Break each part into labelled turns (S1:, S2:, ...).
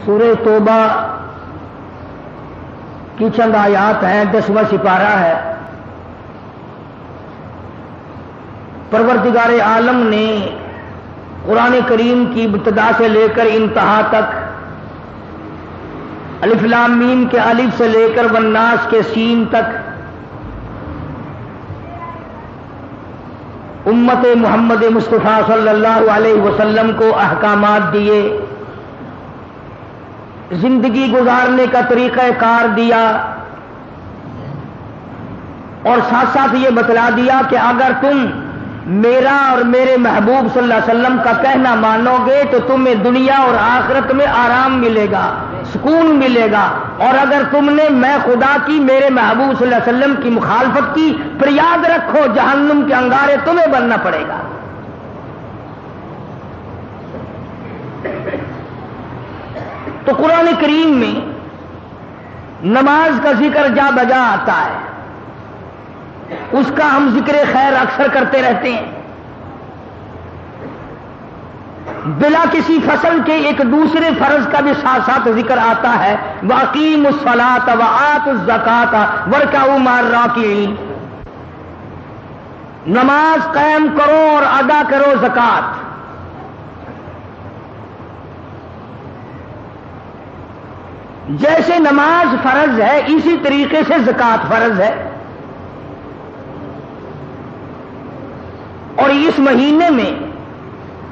S1: سورہ توبہ کی چند آیات ہیں، 10واں سپارہ ہے۔ پروردگار عالم نے قرآن کریم کی ابتدا سے لے کر انتہا تک، الف لام میم کے الف سے لے کر والناس کے سین تک امت محمد مصطفیٰ صلی اللہ علیہ وسلم کو احکامات دیے، زندگی گزارنے کا طریقہ کار دیا، اور ساتھ ساتھ یہ بتلا دیا کہ اگر تم میرا اور میرے محبوب صلی اللہ علیہ وسلم کا کہنا مانو گے تو تمہیں دنیا اور آخرت میں آرام ملے گا، سکون ملے گا، اور اگر تم نے میں خدا کی میرے محبوب صلی اللہ علیہ وسلم کی مخالفت کی پھر یاد رکھو جہنم کے انگارے تمہیں بننا پڑے گا۔ تو قرآن کریم میں نماز کا ذکر جا بجا آتا ہے، اس کا ہم ذکر خیر اکثر کرتے رہتے ہیں، بلا کسی فصل کے ایک دوسرے فرض کا بھی ساتھ ساتھ ذکر آتا ہے، وَأَقِیمُوا الصَّلَاةَ وَآتُوا الزَّکَاةَ وَارْکَعُوا مَعَ الرَّاکِعِینَ، نماز قائم کرو اور ادا کرو زکات۔ جیسے نماز فرض ہے اسی طریقے سے زکات فرض ہے، اور اس مہینے میں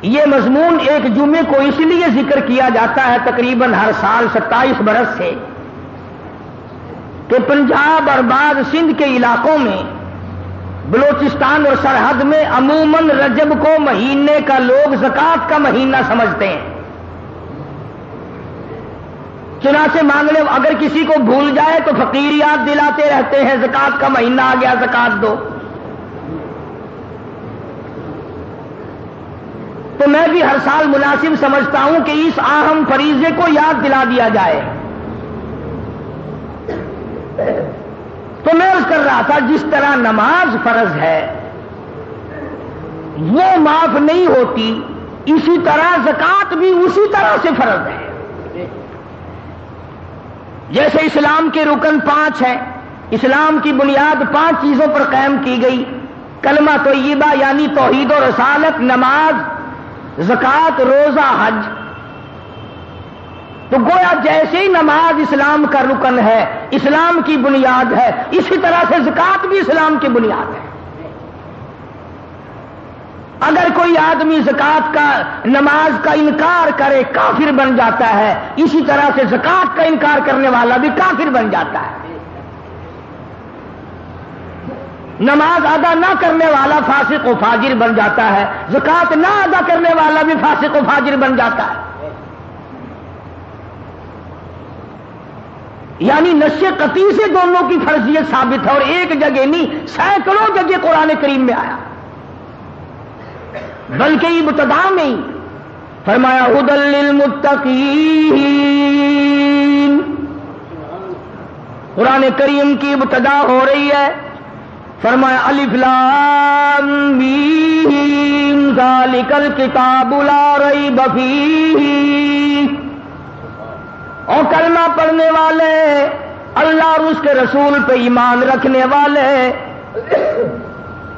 S1: یہ مضمون ایک جمعے کو اس لیے ذکر کیا جاتا ہے تقریباً ہر سال 27 برس سے، کہ پنجاب اور بعض سندھ کے علاقوں میں، بلوچستان اور سرحد میں عموماً رجب کو مہینے کا لوگ زکات کا مہینہ سمجھتے ہیں، چنانچہ مانگنے اگر کسی کو بھول جائے تو فقیر یاد دلاتے رہتے ہیں زکات کا مہینہ آ گیا زکات دو۔ تو میں بھی ہر سال مناسب سمجھتا ہوں کہ اس اہم فریضے کو یاد دلا دیا جائے۔ تو میں عرض کر رہا تھا جس طرح نماز فرض ہے وہ معاف نہیں ہوتی، اسی طرح زکات بھی اسی طرح سے فرض ہے۔ جیسے اسلام کے رکن 5 ہیں، اسلام کی بنیاد 5 چیزوں پر قائم کی گئی، کلمہ طیبہ یعنی توحید و رسالت، نماز، زکات، روزہ، حج۔ تو گویا جیسے ہی نماز اسلام کا رکن ہے، اسلام کی بنیاد ہے، اسی طرح سے زکات بھی اسلام کی بنیاد ہے۔ اگر کوئی آدمی زکات کا، نماز کا انکار کرے کافر بن جاتا ہے، اسی طرح سے زکات کا انکار کرنے والا بھی کافر بن جاتا ہے۔ نماز ادا نہ کرنے والا فاسق و فاجر بن جاتا ہے، زکات نہ ادا کرنے والا بھی فاسق و فاجر بن جاتا ہے۔ یعنی نص قطعی سے دونوں کی فرضیت ثابت ہے، اور ایک جگہ نہیں سینکڑوں جگہ قرآن کریم میں آیا، بلکہ ابتدا میں ہی فرمایا ھدی للمتقین۔ قرآن کریم کی ابتدا ہو رہی ہے، فرمایا الف لام میم ذالک الکتاب لا ریب فیہ، اور کلمہ پڑھنے والے، اللہ اور اس کے رسول پہ ایمان رکھنے والے،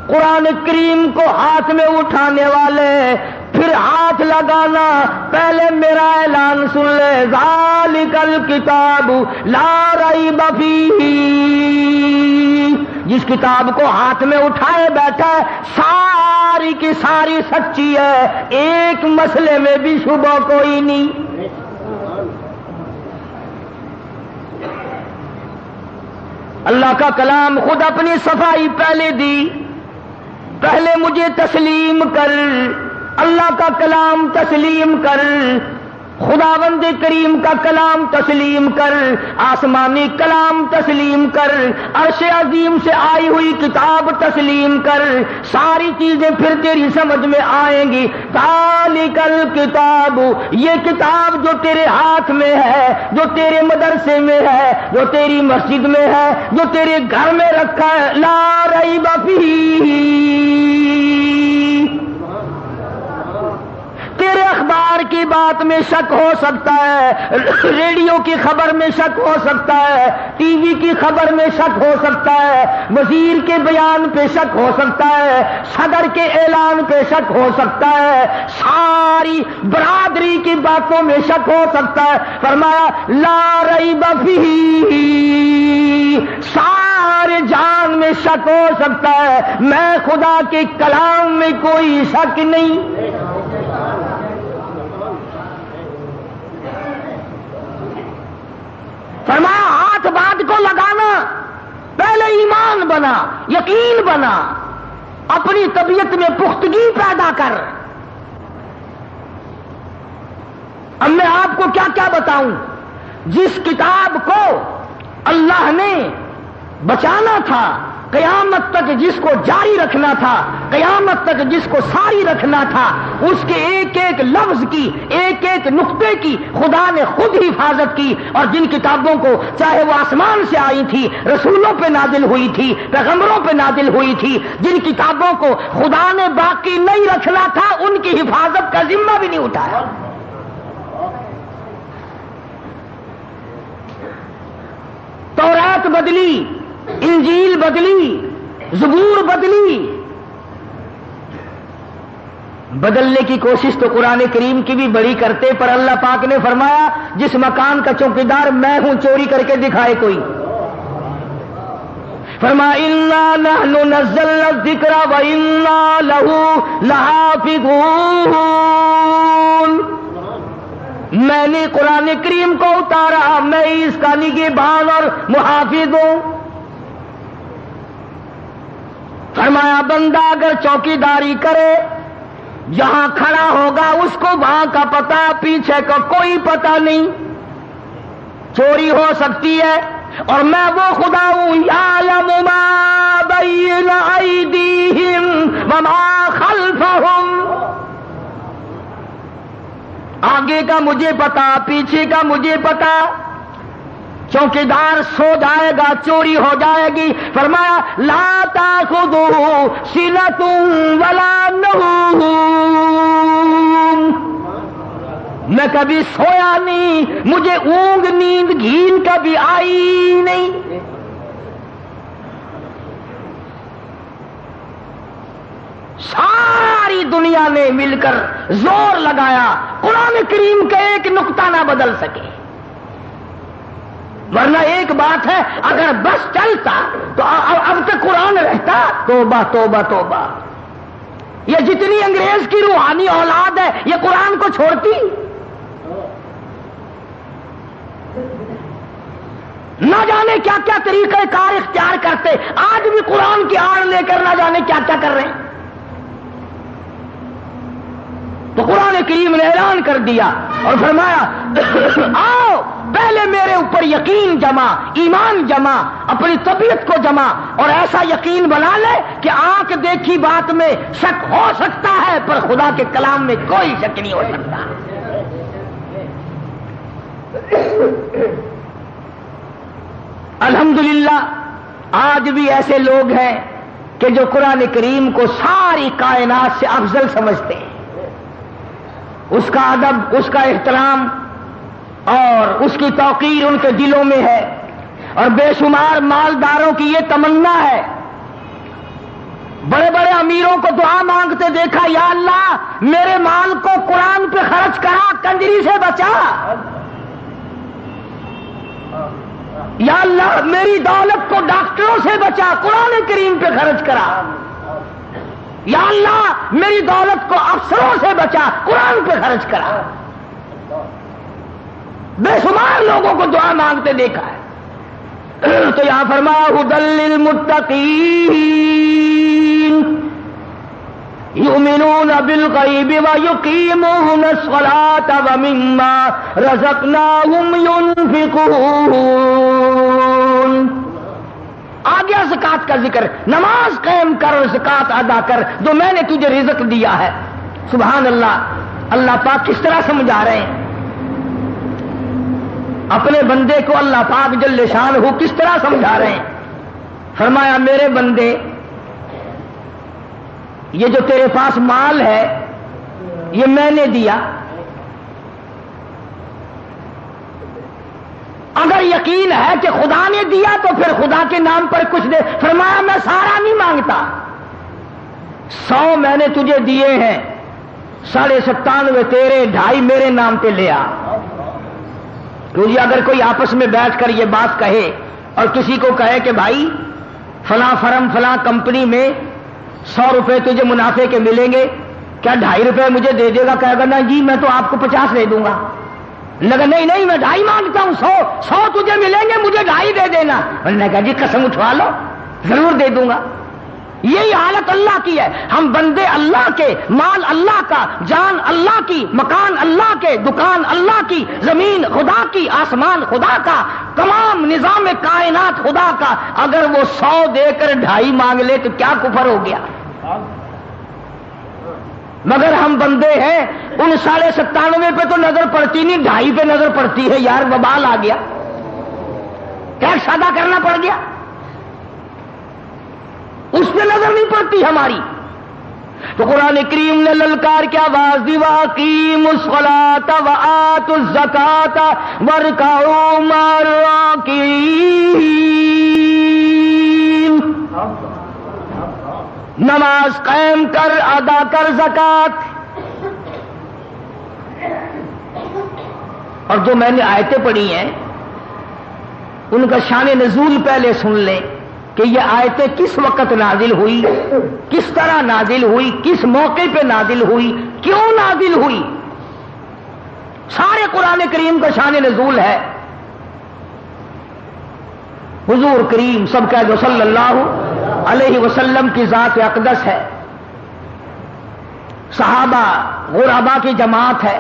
S1: قرآن کریم کو ہاتھ میں اٹھانے والے، پھر ہاتھ لگانا، پہلے میرا اعلان سن لے، ذالک الکتاب لا ریب فیہ، جس کتاب کو ہاتھ میں اٹھائے بیٹھا ہے ساری کی ساری سچی ہے، ایک مسئلے میں بھی شبہ کوئی نہیں۔ اللہ کا کلام خود اپنی صفائی پہلے دی، پہلے مجھے تسلیم کر، اللہ کا کلام تسلیم کر، خداوند کریم کا کلام تسلیم کر، آسمانی کلام تسلیم کر، عرش عظیم سے آئی ہوئی کتاب تسلیم کر، ساری چیزیں پھر تیری سمجھ میں آئیں گی۔ ذالک الکتاب، یہ کتاب جو تیرے ہاتھ میں ہے، جو تیرے مدرسے میں ہے، جو تیری مسجد میں ہے، جو تیرے گھر میں رکھا ہے، لا ریب فیہ، تیرے اخبار کی بات میں شک ہو سکتا ہے، ریڈیو کی خبر میں شک ہو سکتا ہے، ٹی وی کی خبر میں شک ہو سکتا ہے، وزیر کے بیان پہ شک ہو سکتا ہے، صدر کے اعلان پہ شک ہو سکتا ہے، ساری برادری کی باتوں میں شک ہو سکتا ہے۔ فرمایا لا ریب فیہ، سارے جان میں شک ہو سکتا ہے، میں خدا کے کلام میں کوئی شک نہیں۔ فرمایا ہاتھ بات کو لگانا، پہلے ایمان بنا، یقین بنا، اپنی طبیعت میں پختگی پیدا کر۔ اب میں آپ کو کیا کیا بتاؤں؟ جس کتاب کو اللہ نے بچانا تھا، قیامت تک جس کو جاری رکھنا تھا، قیامت تک جس کو ساری رکھنا تھا، اس کے ایک ایک لفظ کی، ایک ایک نقطے کی خدا نے خود حفاظت کی۔ اور جن کتابوں کو چاہے وہ آسمان سے آئی تھی، رسولوں پہ نازل ہوئی تھی، پیغمبروں پہ نازل ہوئی تھی، جن کتابوں کو خدا نے باقی نہیں رکھنا تھا، ان کی حفاظت کا ذمہ بھی نہیں اٹھایا۔ تورات بدلی، انجیل بدلی، زبور بدلی، بدلنے کی کوشش تو قرآن کریم کی بھی بڑی کرتے، پر اللہ پاک نے فرمایا جس مکان کا چوکیدار میں ہوں، چوری کر کے دکھائے کوئی۔ فرمایا انا نحن نزلنا الذکر وانا لہ لحافظون، میں نے قرآن کریم کو اتارا، میں اس کا نگہبان اور محافظ ہوں۔ فرمایا بندہ اگر چوکیداری کرے، جہاں کھڑا ہوگا اس کو وہاں کا پتہ، پیچھے کا کوئی پتہ نہیں، چوری ہو سکتی ہے، اور میں وہ خدا ہوں یعلم ما بین ایدیہم وما خلفہم، آگے کا مجھے پتا، پیچھے کا مجھے پتا۔ چوکیدار سو جائے گا، چوری ہو جائے گی۔ فرمایا لا تاخذہ سنۃ ولا نوم، میں کبھی سویا نہیں، مجھے اونگ نیند گھین کبھی آئی نہیں۔ ساری دنیا نے مل کر زور لگایا قرآن کریم کا ایک نقطہ نہ بدل سکے، ورنہ ایک بات ہے اگر بس چلتا تو اب تک قرآن رہتا۔ توبہ توبہ توبہ، یہ جتنی انگریز کی روحانی اولاد ہے یہ قرآن کو چھوڑتی؟ نہ جانے کیا کیا طریقہ کار اختیار کرتے، آج بھی قرآن کی آڑ لے کر نہ جانے کیا کیا کر رہے ہیں۔ تو قرآن کریم نے اعلان کر دیا اور فرمایا آؤ پہلے میرے اوپر یقین جمع، ایمان جمع، اپنی طبیعت کو جمع، اور ایسا یقین بنا لے کہ آنکھ دیکھی بات میں شک ہو سکتا ہے پر خدا کے کلام میں کوئی شک نہیں ہو سکتا۔ الحمدللہ آج بھی ایسے لوگ ہیں کہ جو قرآن کریم کو ساری کائنات سے افضل سمجھتے ہیں، اس کا ادب، اس کا احترام اور اس کی توقیر ان کے دلوں میں ہے، اور بے شمار مالداروں کی یہ تمنا ہے، بڑے بڑے امیروں کو دعا مانگتے دیکھا، یا اللہ میرے مال کو قرآن پہ خرچ کرا، کنجری سے بچا، یا اللہ میری دولت کو ڈاکٹروں سے بچا، قرآن کریم پہ خرچ کرا، یا اللہ میری دولت کو افسروں سے بچا، قرآن پہ خرچ کرا۔ بے شمار لوگوں کو دعا مانگتے دیکھا ہے۔ تو یہاں فرمایا ھدی للمتقین یؤمنون بالغیب ویقیمون الصلاة ومما رزقناہم ينفقون۔ آ گیا زکات کا ذکر، نماز قائم کر اور زکات ادا کر جو میں نے تجھے رزق دیا ہے۔ سبحان اللہ، اللہ پاک کس طرح سمجھا رہے ہیں اپنے بندے کو، اللہ پاک جل شانہ کس طرح سمجھا رہے ہیں۔ فرمایا میرے بندے، یہ جو تیرے پاس مال ہے یہ میں نے دیا، اگر یقین ہے کہ خدا نے دیا تو پھر خدا کے نام پر کچھ دے. فرمایا میں سارا نہیں مانگتا، 100 میں نے تجھے دیے ہیں، 97.5 تیرے، 2.5 میرے نام پہ لے آ. کیونکہ اگر کوئی آپس میں بیٹھ کر یہ بات کہے اور کسی کو کہے کہ بھائی فلاں فرم فلاں کمپنی میں 100 روپے تجھے منافع کے ملیں گے، کیا 2.5 روپے مجھے دے دے گا؟ کہے گا نا جی میں تو آپ کو 50 دے دوں گا. لگا نہیں نہیں میں 2.5 مانگتا ہوں، 100 تجھے ملیں گے، مجھے 2.5 دے دینا. انہوں نے کہا جی قسم اٹھوا لو، ضرور دے دوں گا. یہی حالت اللہ کی ہے. ہم بندے اللہ کے، مال اللہ کا، جان اللہ کی، مکان اللہ کے، دکان اللہ کی، زمین خدا کی، آسمان خدا کا، تمام نظام کائنات خدا کا. اگر وہ 100 دے کر 2.5 مانگ لے تو کیا کفر ہو گیا؟ مگر ہم بندے ہیں، ان 97.5 پہ تو نظر پڑتی نہیں، 2.5 پہ نظر پڑتی ہے. یار وبال آ گیا، ٹیکس ادا کرنا پڑ گیا، اس پہ نظر نہیں پڑتی ہماری. تو قرآن کریم نے للکار کیا آواز دی، وَأَقِیمُوا الصَّلَاةَ وَآتُوا الزَّکَاةَ وَارْکَعُوا مَعَ الرَّاکِعِینَ. نماز قائم کر، ادا کر زکات. اور جو میں نے آیتیں پڑھی ہیں ان کا شان نزول پہلے سن لیں کہ یہ آیتیں کس وقت نازل ہوئی، کس طرح نازل ہوئی، کس موقع پہ نازل ہوئی، کیوں نازل ہوئی. سارے قرآن کریم کا شان نزول ہے. حضور کریم سب کہہ دو صلی اللہ علیہ وسلم کی ذات اقدس ہے، صحابہ غربا کی جماعت ہے،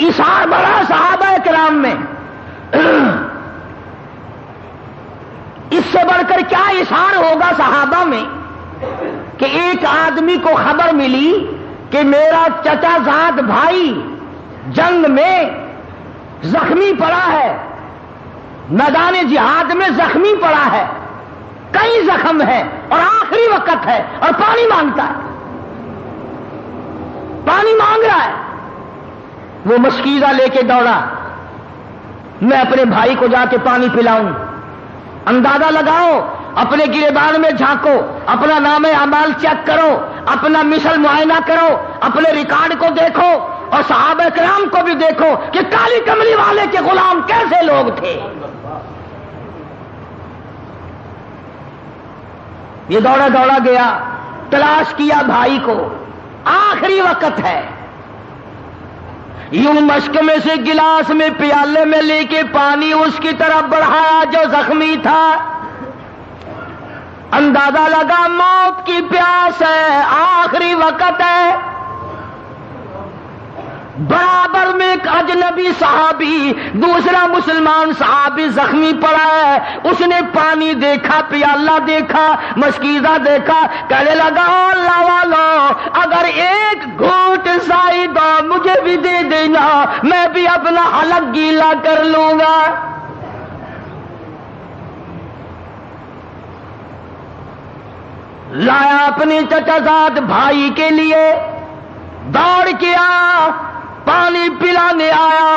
S1: اثار بڑا صحابہ کرام میں. اس سے بڑھ کر کیا اثار ہوگا صحابہ میں کہ ایک آدمی کو خبر ملی کہ میرا چچا زاد بھائی جنگ میں زخمی پڑا ہے، میدان جہاد میں زخمی پڑا ہے، کئی زخم ہے اور آخری وقت ہے اور پانی مانگتا ہے، پانی مانگ رہا ہے. وہ مشکیزہ لے کے دوڑا، میں اپنے بھائی کو جا کے پانی پلاؤں. اندازہ لگاؤ، اپنے گریبان میں جھانکو، اپنا نام اعمال چیک کرو، اپنا مثل معائنہ کرو، اپنے ریکارڈ کو دیکھو اور صحابہ کرام کو بھی دیکھو کہ کالی کملی والے کے غلام کیسے لوگ تھے. یہ دوڑا دوڑا گیا، تلاش کیا بھائی کو، آخری وقت ہے. یوں مشک میں سے گلاس میں پیالے میں لے کے پانی اس کی طرف بڑھایا جو زخمی تھا. اندازہ لگا موت کی پیاس ہے، آخری وقت ہے. برابر میں ایک اجنبی صحابی، دوسرا مسلمان صحابی زخمی پڑا ہے. اس نے پانی دیکھا، پیالہ دیکھا، مشکیزہ دیکھا، کہنے لگا اللہ والو اگر ایک گھونٹ زائد مجھے بھی دے دینا، میں بھی اپنا حلق گیلا کر لوں گا. لایا اپنے چچا زاد بھائی کے لیے، دوڑ کیا، پانی پلانے آیا.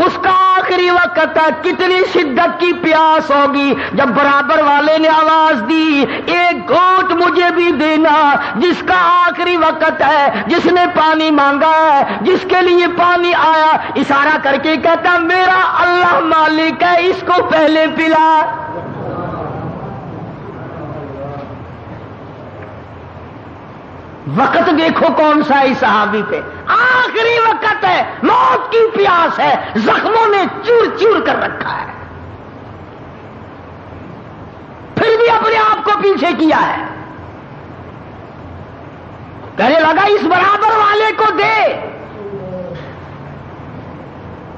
S1: اس کا آخری وقت ہے، کتنی شدت کی پیاس ہوگی. جب برابر والے نے آواز دی ایک گھونٹ مجھے بھی دینا، جس کا آخری وقت ہے، جس نے پانی مانگا ہے، جس کے لیے پانی آیا، اشارہ کر کے کہتا میرا اللہ مالک ہے، اس کو پہلے پلا. وقت دیکھو کون سا ہے صحابی پہ، آخری وقت ہے، موت کی پیاس ہے، زخموں نے چور چور کر رکھا ہے، پھر بھی اپنے آپ کو پیچھے کیا ہے. کہنے لگا اس برابر والے کو دے.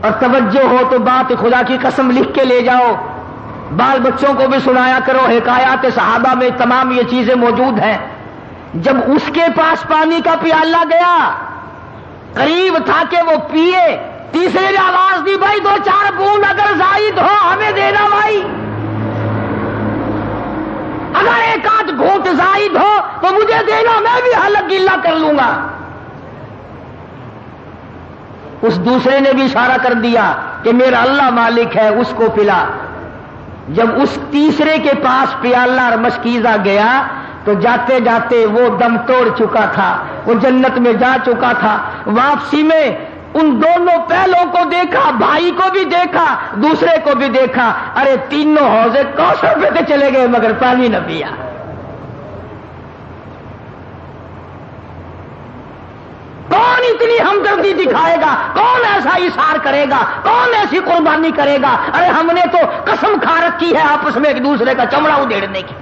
S1: اور توجہ ہو تو بات خدا کی قسم لکھ کے لے جاؤ، بال بچوں کو بھی سنایا کرو. حکایات صحابہ میں تمام یہ چیزیں موجود ہیں. جب اس کے پاس پانی کا پیالہ گیا، قریب تھا کہ وہ پیے، تیسرے نے آواز دی بھائی 2-4 بوند اگر زائد ہو ہمیں دینا بھائی، اگر 1-8 گھونٹ زائد ہو تو مجھے دینا، میں بھی حلق گیلا کر لوں گا. اس دوسرے نے بھی اشارہ کر دیا کہ میرا اللہ مالک ہے، اس کو پلا۔ جب اس تیسرے کے پاس پیالہ اور مشکیزہ گیا تو جاتے جاتے وہ دم توڑ چکا تھا، وہ جنت میں جا چکا تھا۔ واپسی میں ان دونوں پہلوں کو دیکھا، بھائی کو بھی دیکھا، دوسرے کو بھی دیکھا، ارے تینوں حوضے کوثر پہ کے چلے گئے مگر پانی نہ پیا۔ کون اتنی ہمدردی دکھائے گا؟ کون ایسا اثار کرے گا؟ کون ایسی قربانی کرے گا؟ ارے ہم نے تو قسم کھا رکھی ہے آپس میں ایک دوسرے کا چمڑا ادھیڑنے کی۔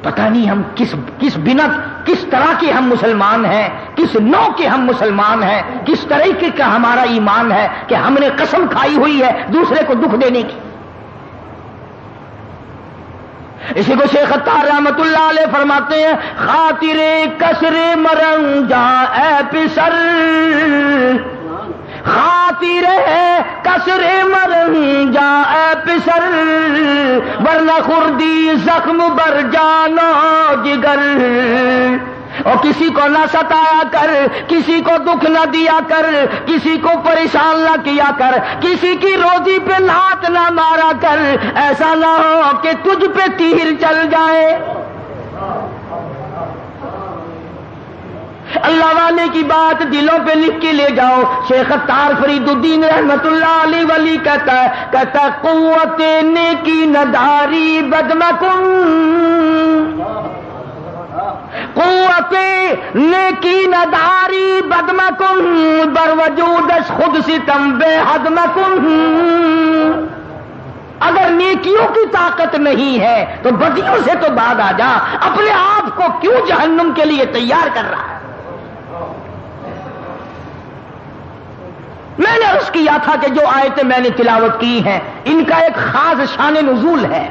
S1: پتہ نہیں ہم کس بنا کس طرح کے ہم مسلمان ہیں، کس نوع کے ہم مسلمان ہیں، کس طریقے کا ہمارا ایمان ہے کہ ہم نے قسم کھائی ہوئی ہے دوسرے کو دکھ دینے کی۔ اسی کو شیخ عطار رحمت اللہ علیہ فرماتے ہیں، خاطر کسر مرنگ جا اے پسر، خاطر کسر مرنگ جا اے پسر، ورنہ خردی زخم بر جانا جگر۔ اور کسی کو نہ ستایا کر، کسی کو دکھ نہ دیا کر، کسی کو پریشان نہ کیا کر، کسی کی روزی پہ لات نہ مارا کر، ایسا نہ ہو کہ تجھ پہ تیر چل جائے۔ اللہ والے کی بات دلوں پہ لکھ کے لے جاؤ۔ شیخ عطار فرید الدین رحمت اللہ علیہ ولی کہتا ہے قوت نیکی نداری بدمکن، قوت نیکی نداری بدمکن، بر وجودش خود ستم بے حدمکن۔ اگر نیکیوں کی طاقت نہیں ہے تو بدیوں سے تو بعد آ جا، اپنے آپ کو کیوں جہنم کے لیے تیار کر رہا ہے؟ میں نے عرض کیا تھا کہ جو آیتیں میں نے تلاوت کی ہیں ان کا ایک خاص شان نزول ہے۔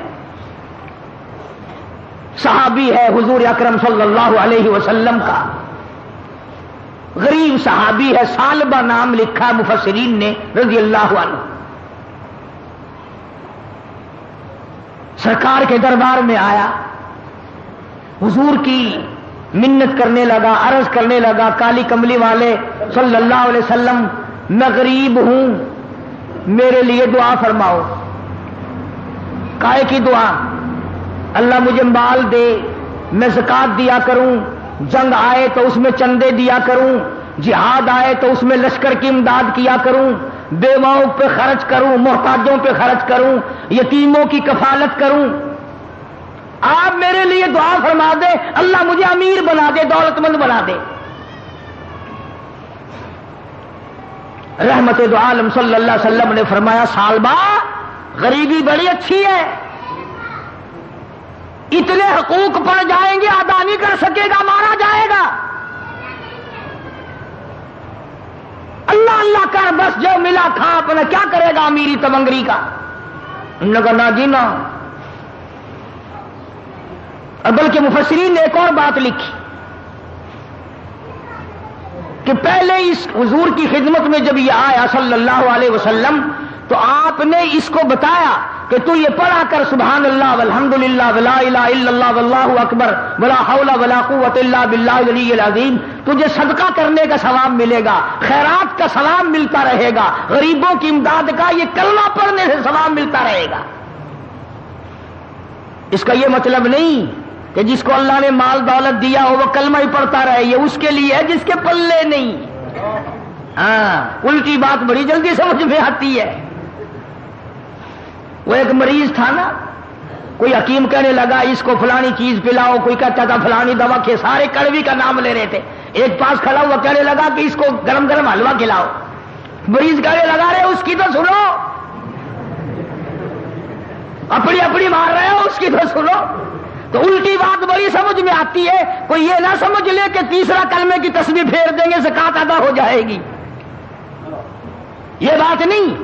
S1: صحابی ہے حضور اکرم صلی اللہ علیہ وسلم کا، غریب صحابی ہے، ثعلبہ نام لکھا مفسرین نے رضی اللہ عنہ۔ سرکار کے دربار میں آیا، حضور کی منت کرنے لگا، عرض کرنے لگا، کالی کملی والے صلی اللہ علیہ وسلم میں غریب ہوں، میرے لیے دعا فرماؤ۔ کائے کی دعا؟ اللہ مجھے مال دے، میں زکات دیا کروں، جنگ آئے تو اس میں چندے دیا کروں، جہاد آئے تو اس میں لشکر کی امداد کیا کروں، بیواؤں پہ خرچ کروں، محتاجوں پہ خرچ کروں، یتیموں کی کفالت کروں۔ آپ میرے لیے دعا فرما دے، اللہ مجھے امیر بنا دے، دولت مند بنا دے۔ رحمت دو عالم صلی اللہ علیہ وسلم نے فرمایا، ثعلبہ غریبی بڑی اچھی ہے، اتنے حقوق پڑ جائیں گے ادا نہیں کر سکے گا، مارا جائے گا۔ اللہ اللہ کر، بس جو ملا کھا، اپنا کیا کرے گا امیری تمنگری کا؟ انہوں نے کہا نہ جی نہ۔ اور بلکہ مفسرین نے ایک اور بات لکھی کہ پہلے اس حضور کی خدمت میں جب یہ آیا صلی اللہ علیہ وسلم تو آپ نے اس کو بتایا کہ تو یہ پڑھا کر سبحان اللہ والحمدللہ ولا الہ الا اللہ واللہ اکبر ولا حول ولا قوت الا باللہ العلی العظیم، تجھے صدقہ کرنے کا ثواب ملے گا، خیرات کا ثواب ملتا رہے گا، غریبوں کی امداد کا یہ کلمہ پڑھنے سے ثواب ملتا رہے گا۔ اس کا یہ مطلب نہیں کہ جس کو اللہ نے مال دولت دیا ہو وہ کلمہ ہی پڑھتا رہے، یہ اس کے لیے ہے جس کے پلے نہیں۔ ہاں، الٹی بات بڑی جلدی سمجھ میں آتی ہے۔ وہ ایک مریض تھا نا، کوئی حکیم کہنے لگا اس کو فلانی چیز پلاؤ، کوئی کہتا تھا فلانی دوا کے، سارے کڑوی کا نام لے رہے تھے۔ ایک پاس کھڑا ہوا کہنے لگا کہ اس کو گرم گرم حلوہ کھلاؤ، مریض کہنے لگا رہے اس کی تو سنو، اپنی اپنی مار رہے ہو، اس کی تو سنو۔ تو الٹی بات بڑی سمجھ میں آتی ہے، کوئی یہ نہ سمجھ لے کہ تیسرا کلمے کی تسبیح پھیر دیں گے زکات ادا ہو جائے گی، یہ بات نہیں۔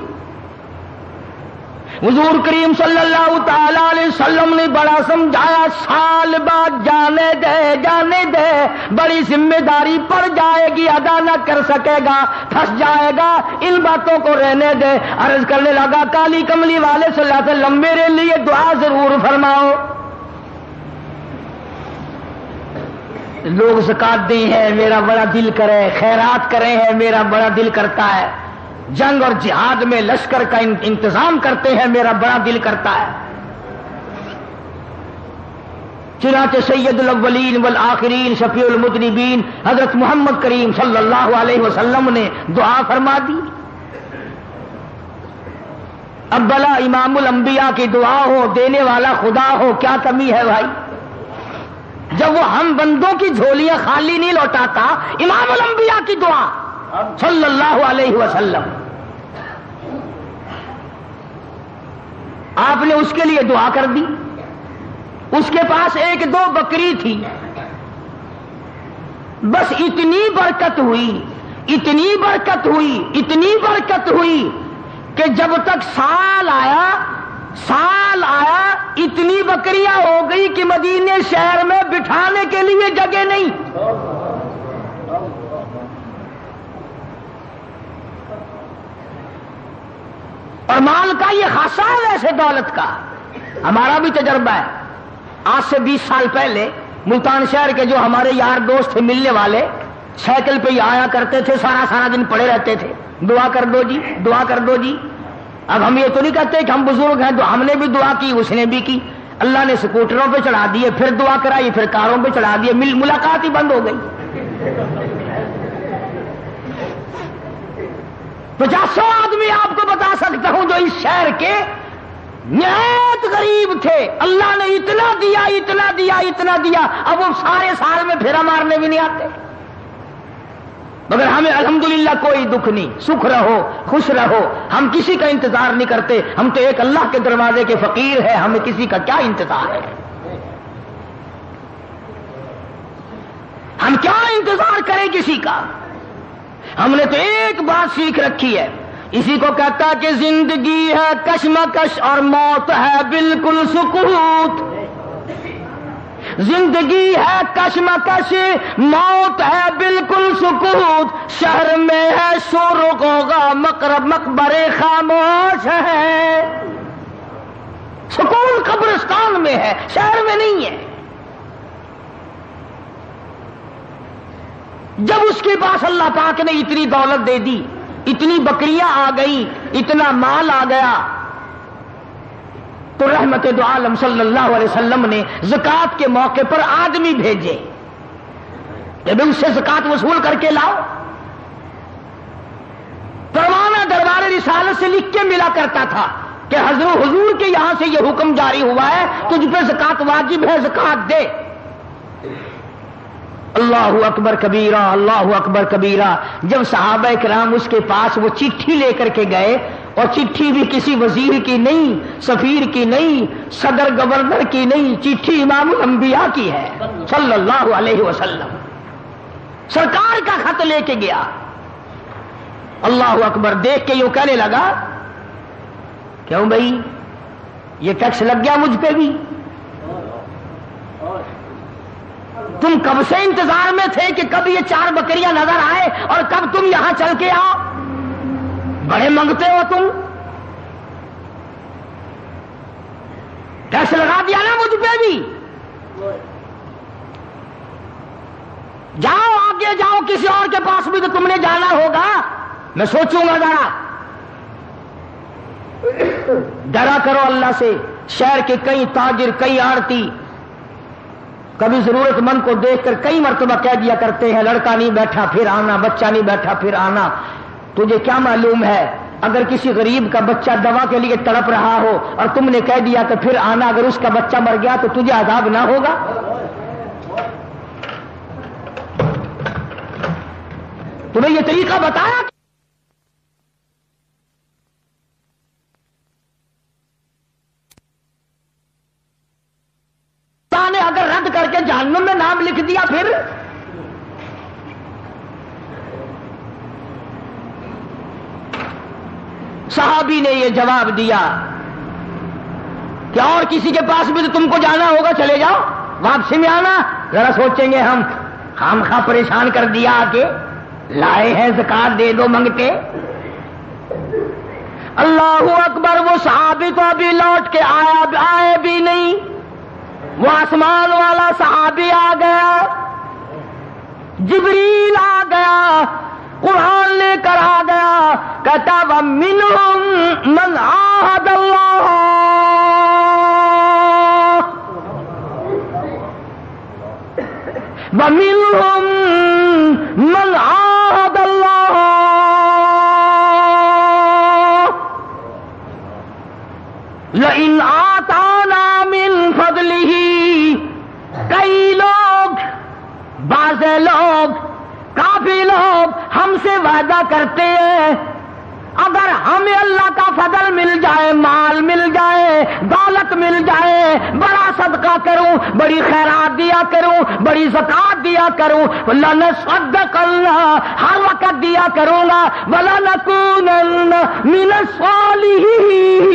S1: حضور کریم صلی اللہ تعالی علیہ وسلم نے بڑا سمجھایا، سال بعد جانے دے جانے دے، بڑی ذمہ داری پڑ جائے گی، ادا نہ کر سکے گا، پھنس جائے گا، ان باتوں کو رہنے دے۔ عرض کرنے لگا کالی کملی والے صلی اللہ علیہ وسلم میرے لیے دعا ضرور فرماؤ۔ لوگ زکات دیں ہیں میرا بڑا دل کرے، خیرات کریں ہیں میرا بڑا دل کرتا ہے، جنگ اور جہاد میں لشکر کا انتظام کرتے ہیں میرا بڑا دل کرتا ہے۔ چنانچہ سید الاولین والآخرین شفیع المذنبین حضرت محمد کریم صلی اللہ علیہ وسلم نے دعا فرما دی۔ اب بلا امام الانبیاء کی دعا ہو، دینے والا خدا ہو، کیا کمی ہے بھائی؟ جب وہ ہم بندوں کی جھولیاں خالی نہیں لوٹاتا، امام الانبیاء کی دعا صلی اللہ علیہ وسلم، آپ نے اس کے لیے دعا کر دی۔ اس کے پاس 1-2 بکری تھی، بس اتنی برکت ہوئی، اتنی برکت ہوئی، اتنی برکت ہوئی کہ جب تک سال آیا اتنی بکریاں ہو گئی کہ مدینے شہر میں بٹھانے کے لیے جگہ نہیں۔ اور مال کا یہ خاصہ ہے ویسے دولت کا، ہمارا بھی تجربہ ہے۔ آج سے 20 سال پہلے ملتان شہر کے جو ہمارے یار دوست تھے ملنے والے، سائیکل پہ ہی آیا کرتے تھے، سارا دن پڑے رہتے تھے، دعا کر دو جی، دعا کر دو جی۔ اب ہم یہ تو نہیں کہتے کہ ہم بزرگ ہیں تو ہم نے بھی دعا کی، اس نے بھی کی، اللہ نے سکوٹروں پہ چڑھا دیے، پھر دعا کرائی، پھر کاروں پہ چڑھا دیے، ملاقات ہی بند ہو گئی۔ 50 آدمی آپ کو بتا سکتا ہوں جو اس شہر کے نہایت غریب تھے، اللہ نے اتنا دیا اتنا دیا اتنا دیا، اب وہ سارے سال میں پھیرا مارنے بھی نہیں آتے، مگر ہمیں الحمدللہ کوئی دکھ نہیں، سکھ رہو خوش رہو، ہم کسی کا انتظار نہیں کرتے، ہم تو ایک اللہ کے دروازے کے فقیر ہیں، ہمیں کسی کا کیا انتظار ہے؟ ہم کیا انتظار کریں کسی کا؟ ہم نے تو ایک بات سیکھ رکھی ہے، اسی کو کہتا کہ زندگی ہے کشمکش اور موت ہے بالکل سکوت، زندگی ہے کشمکش موت ہے بالکل سکوت، شہر میں ہے شور و غوغا مقبرے خاموش ہے، سکون قبرستان میں ہے، شہر میں نہیں ہے۔ جب اس کے پاس اللہ پاک نے اتنی دولت دے دی، اتنی بکریاں آ گئی، اتنا مال آ گیا، تو رحمت دو عالم صلی اللہ علیہ وسلم نے زکات کے موقع پر آدمی بھیجے کہ اس سے زکات وصول کر کے لاؤ۔ پروانہ دربار رسالت سے لکھ کے ملا کرتا تھا کہ حضور کے یہاں سے یہ حکم جاری ہوا ہے، تجھ پہ زکات واجب ہے، زکات دے۔ اللہ اکبر کبیرہ، اللہ اکبر کبیرہ۔ جب صحابہ کرام اس کے پاس وہ چٹھی لے کر کے گئے، اور چٹھی بھی کسی وزیر کی نہیں، سفیر کی نہیں، صدر گورنر کی نہیں، چٹھی امام الانبیاء کی ہے صلی اللہ علیہ وسلم، سرکار کا خط لے کے گیا۔ اللہ اکبر، دیکھ کے یوں کہنے لگا، کیوں بھائی یہ ٹیکس لگ گیا مجھ پہ بھی؟ تم کب سے انتظار میں تھے کہ کب یہ 4 بکریاں نظر آئے اور کب تم یہاں چل کے آؤ، بڑے منگتے ہو تم، ٹیکس لگا دیا نا مجھ پہ بھی، جاؤ آگے جاؤ، کسی اور کے پاس بھی تو تم نے جانا ہوگا، میں سوچوں گا ذرا۔ ڈرا کرو اللہ سے۔ شہر کے کئی تاجر، کئی آڑتی کبھی ضرورت مند کو دیکھ کر کئی مرتبہ کہہ دیا کرتے ہیں، لڑکا نہیں بیٹھا پھر آنا، بچہ نہیں بیٹھا پھر آنا۔ تجھے کیا معلوم ہے اگر کسی غریب کا بچہ دوا کے لیے تڑپ رہا ہو اور تم نے کہہ دیا کہ پھر آنا، اگر اس کا بچہ مر گیا تو تجھے عذاب نہ ہوگا؟ تمہیں یہ طریقہ بتایا نے، اگر رد کر کے جہنم میں نام لکھ دیا پھر؟ صحابی نے یہ جواب دیا کہ اور کسی کے پاس بھی تو تم کو جانا ہوگا، چلے جاؤ، واپسی میں آنا۔ ذرا سوچیں گے ہم، خامخواہ پریشان کر دیا آکے، لائے ہیں زکات دے دو منگتے۔ اللہ اکبر، وہ صحابی تو ابھی لوٹ کے آئے بھی نہیں، وہ آسمان والا صحابی آ گیا، جبریل آ گیا، قرآن لے کر آ گیا، کہتا وَمِنْهُمْ مَنْ عَاهَدَ اللَّهَ، وَمِنْهُمْ مَنْ عَاهَدَ اللَّهَ لَئِنْ آتَانَا مِنْ فَضْلِهِ۔ کئی لوگ، بعض لوگ، کافی لوگ ہم سے وعدہ کرتے ہیں اگر ہمیں اللہ کا فضل مل جائے، مال مل جائے، دولت مل جائے، بڑا صدقہ کروں، بڑی خیرات دیا کروں، بڑی زکات دیا کروں، لنصدقن، ہر وقت دیا کروں گا، ولنکونن من الصالحین،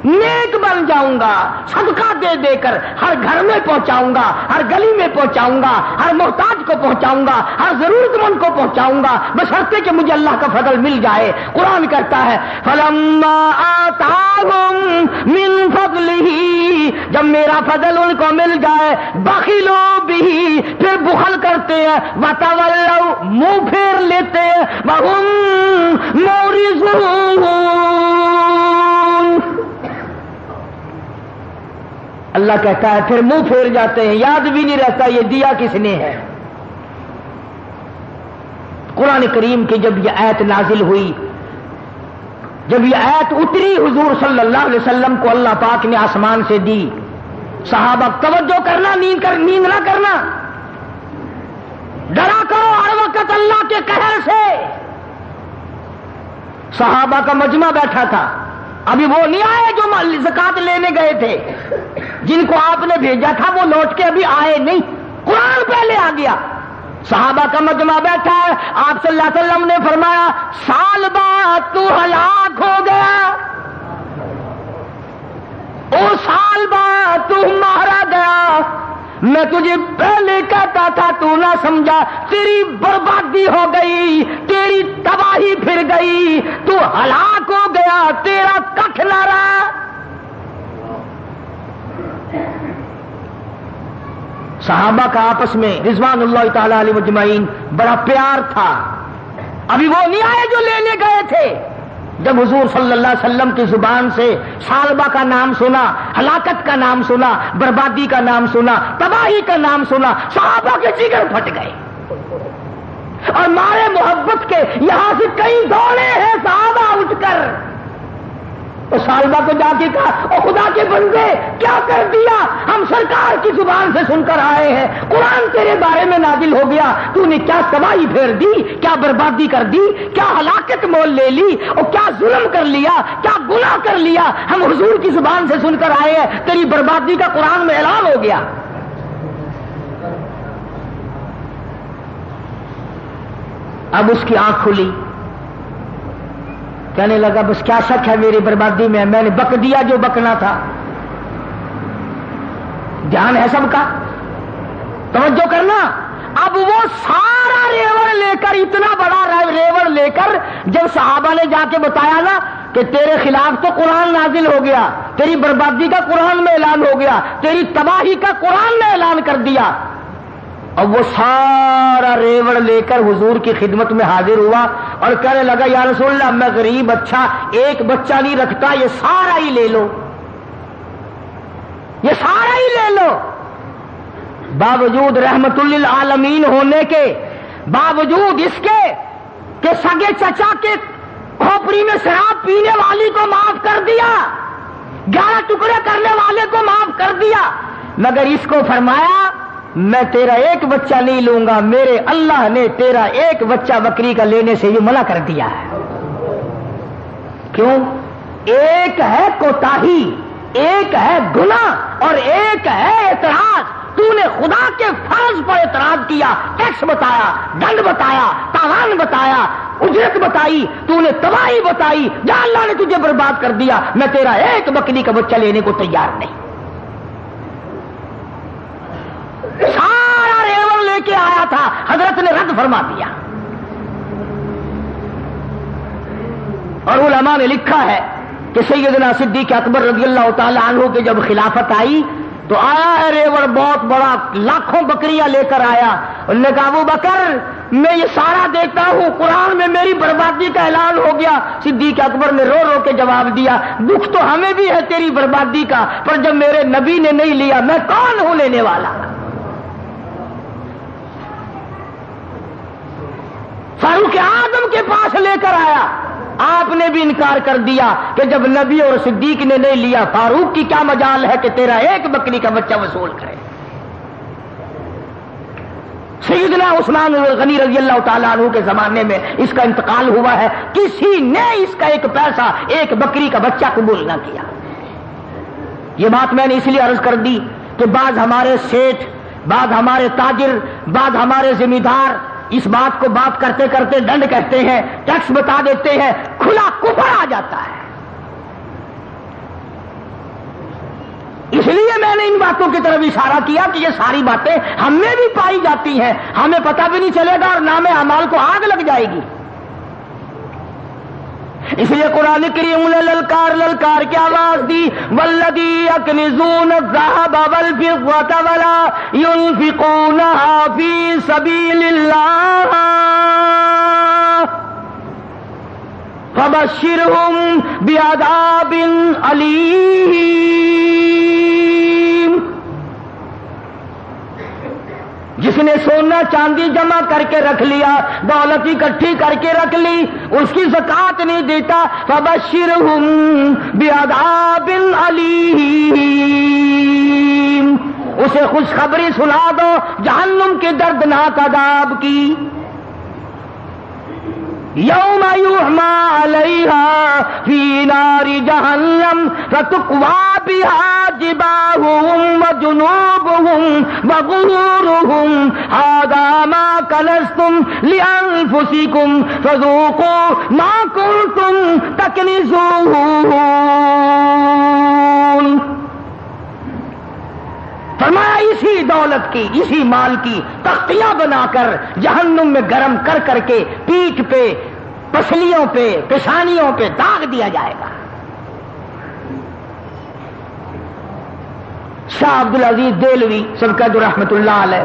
S1: نیک بن جاؤں گا، صدقہ دے دے کر ہر گھر میں پہنچاؤں گا، ہر گلی میں پہنچاؤں گا، ہر محتاج کو پہنچاؤں گا، ہر ضرورت مند کو پہنچاؤں گا، بشرطے کہ مجھے اللہ کا فضل مل جائے۔ قرآن کہتا ہے فَلَمَّا آتَاهُم مِّن فَضْلِهِ، جب میرا فضل ان کو مل جائے، بخلوا بِهِ، پھر بخل کرتے ہیں، وَتَوَلَّوْا، منہ پھیر لیتے ہیں، وَهُم مُعْرِضُونَ، اللہ کہتا ہے پھر منہ پھیر جاتے ہیں، یاد بھی نہیں رہتا یہ دیا کس نے ہے۔ قرآن کریم کی جب یہ آیت نازل ہوئی، جب یہ آیت اتری، حضور صلی اللہ علیہ وسلم کو اللہ پاک نے آسمان سے دی، صحابہ توجہ کرنا، نیند نہ کرنا، ڈرا کرو ہر وقت اللہ کے قہر سے۔ صحابہ کا مجمع بیٹھا تھا، ابھی وہ نہیں آئے جو زکات لینے گئے تھے، جن کو آپ نے بھیجا تھا وہ لوٹ کے ابھی آئے نہیں، قرآن پہلے آ گیا۔ صحابہ کا مجمع بیٹھا ہے، آپ صلی اللہ علیہ وسلم نے فرمایا سال بعد تو ہلاک ہو گیا، او سال بعد تو مارا گیا، میں تجھے پہلے کہتا تھا تو نہ سمجھا، تیری بربادی ہو گئی، تیری تباہی پھر گئی، تو ہلاک ہو گیا، تیرا کچھ نہ رہا۔ صحابہ کا آپس میں رضوان اللہ تعالی علیہ مجمعین بڑا پیار تھا، ابھی وہ نہیں آئے جو لینے گئے تھے۔ جب حضور صلی اللہ علیہ وسلم کی زبان سے سالبہ کا نام سنا، ہلاکت کا نام سنا، بربادی کا نام سنا، تباہی کا نام سنا، صحابہ کے جگر پھٹ گئے، اور مارے محبت کے یہاں سے کئی دوڑے ہیں صحابہ اٹھ کر، تو سالبہ کو جا کے کہا او خدا کے بندے کیا کر دیا، ہم سرکار کی زبان سے سن کر آئے ہیں، قرآن تیرے بارے میں نازل ہو گیا، تو نے کیا تباہی پھیر دی، کیا بربادی کر دی، کیا ہلاکت مول لے لی، اور کیا ظلم کر لیا، کیا گناہ کر لیا، ہم حضور کی زبان سے سن کر آئے ہیں، تیری بربادی کا قرآن میں اعلان ہو گیا۔ اب اس کی آنکھ کھلی، کہنے لگا بس کیا شک ہے میری بربادی میں نے بک دیا جو بکنا تھا۔ دھیان ہے سب کا، توجہ کرنا۔ اب وہ سارا ریوڑ لے کر، اتنا بڑا ریوڑ لے کر جب صحابہ نے جا کے بتایا نا کہ تیرے خلاف تو قرآن نازل ہو گیا، تیری بربادی کا قرآن میں اعلان ہو گیا، تیری تباہی کا قرآن نے اعلان کر دیا، اب وہ سارا ریوڑ لے کر حضور کی خدمت میں حاضر ہوا اور کہنے لگا یا رسول اللہ میں غریب اچھا ایک بچہ نہیں رکھتا، یہ سارا ہی لے لو، یہ سارا ہی لے لو۔ باوجود رحمت للعالمین ہونے کے، باوجود اس کے کہ سگے چچا کے کھوپڑی میں شراب پینے والی کو معاف کر دیا، 11 ٹکڑے کرنے والے کو معاف کر دیا، مگر اس کو فرمایا میں تیرا ایک بچہ نہیں لوں گا، میرے اللہ نے تیرا ایک بچہ بکری کا لینے سے یہ منع کر دیا ہے۔ کیوں؟ ایک ہے کوتاہی، ایک ہے گناہ، اور ایک ہے اعتراض۔ تو نے خدا کے فرض پر اعتراض کیا، ٹیکس بتایا، دنڈ بتایا، تاوان بتایا، اجرت بتائی، تو نے تباہی بتائی، جہاں اللہ نے تجھے برباد کر دیا، میں تیرا ایک بکری کا بچہ لینے کو تیار نہیں۔ سارا ریوڑ لے کے آیا تھا، حضرت نے رد فرما دیا۔ اور علماء نے لکھا ہے کہ سیدنا صدیق اکبر رضی اللہ تعالی عنہ کے جب خلافت آئی تو آیا ہے ریوڑ بہت بڑا، لاکھوں بکریاں لے کر آیا. انہوں نے کہا ابو بکر میں یہ سارا دیکھتا ہوں، قرآن میں میری بربادی کا اعلان ہو گیا. صدیق اکبر نے رو رو کے جواب دیا دکھ تو ہمیں بھی ہے تیری بربادی کا، پر جب میرے نبی نے نہیں لیا میں کون ہوں لینے والا. فاروق اعظم کے پاس لے کر آیا، آپ نے بھی انکار کر دیا کہ جب نبی اور صدیق نے نہیں لیا فاروق کی کیا مجال ہے کہ تیرا ایک بکری کا بچہ وصول کرے. سیدنا عثمان غنی رضی اللہ تعالیٰ عنہ کے زمانے میں اس کا انتقال ہوا ہے، کسی نے اس کا ایک پیسہ، ایک بکری کا بچہ قبول نہ کیا. یہ بات میں نے اس لیے عرض کر دی کہ بعض ہمارے سیٹھ، بعض ہمارے تاجر، بعض ہمارے ذمہ دار اس بات کو بات کرتے کرتے ڈنڈ کہتے ہیں، ٹیکس بتا دیتے ہیں، کھلا کفر آ جاتا ہے. اس لیے میں نے ان باتوں کی طرف اشارہ کیا کہ یہ ساری باتیں ہم میں بھی پائی جاتی ہیں، ہمیں پتہ بھی نہیں چلے گا اور نام اعمال کو آگ لگ جائے گی. اس لیے قرآن کریم نے للکار کی آواز دی، والذی یکنزون الذھب والفضة ولا ينفقونها فی سبیل اللہ فبشرهم بعذاب علیم. جس نے سونا چاندی جمع کر کے رکھ لیا، دولت اکٹھی کر کے رکھ لی، اس کی زکات نہیں دیتا، فبشرہم بعذاب علیم، اسے خوشخبری سنا دو جہنم کے دردناک عذاب کی. یوم یحمى علیہا فی نار جہنم فتقوی بہا جباہہم وجنوبہم وظہورہم ھذا ما کنزتم لانفسکم فذوقوا ما کنتم تکنزون. فرمایا اسی دولت کی، اسی مال کی تختیاں بنا کر جہنم میں گرم کر کر کے پیٹھ پہ، پسلیوں پہ، پیشانیوں پہ داغ دیا جائے گا. شاہ عبدالعزیز دہلوی سبقت رحمت اللہ علیہ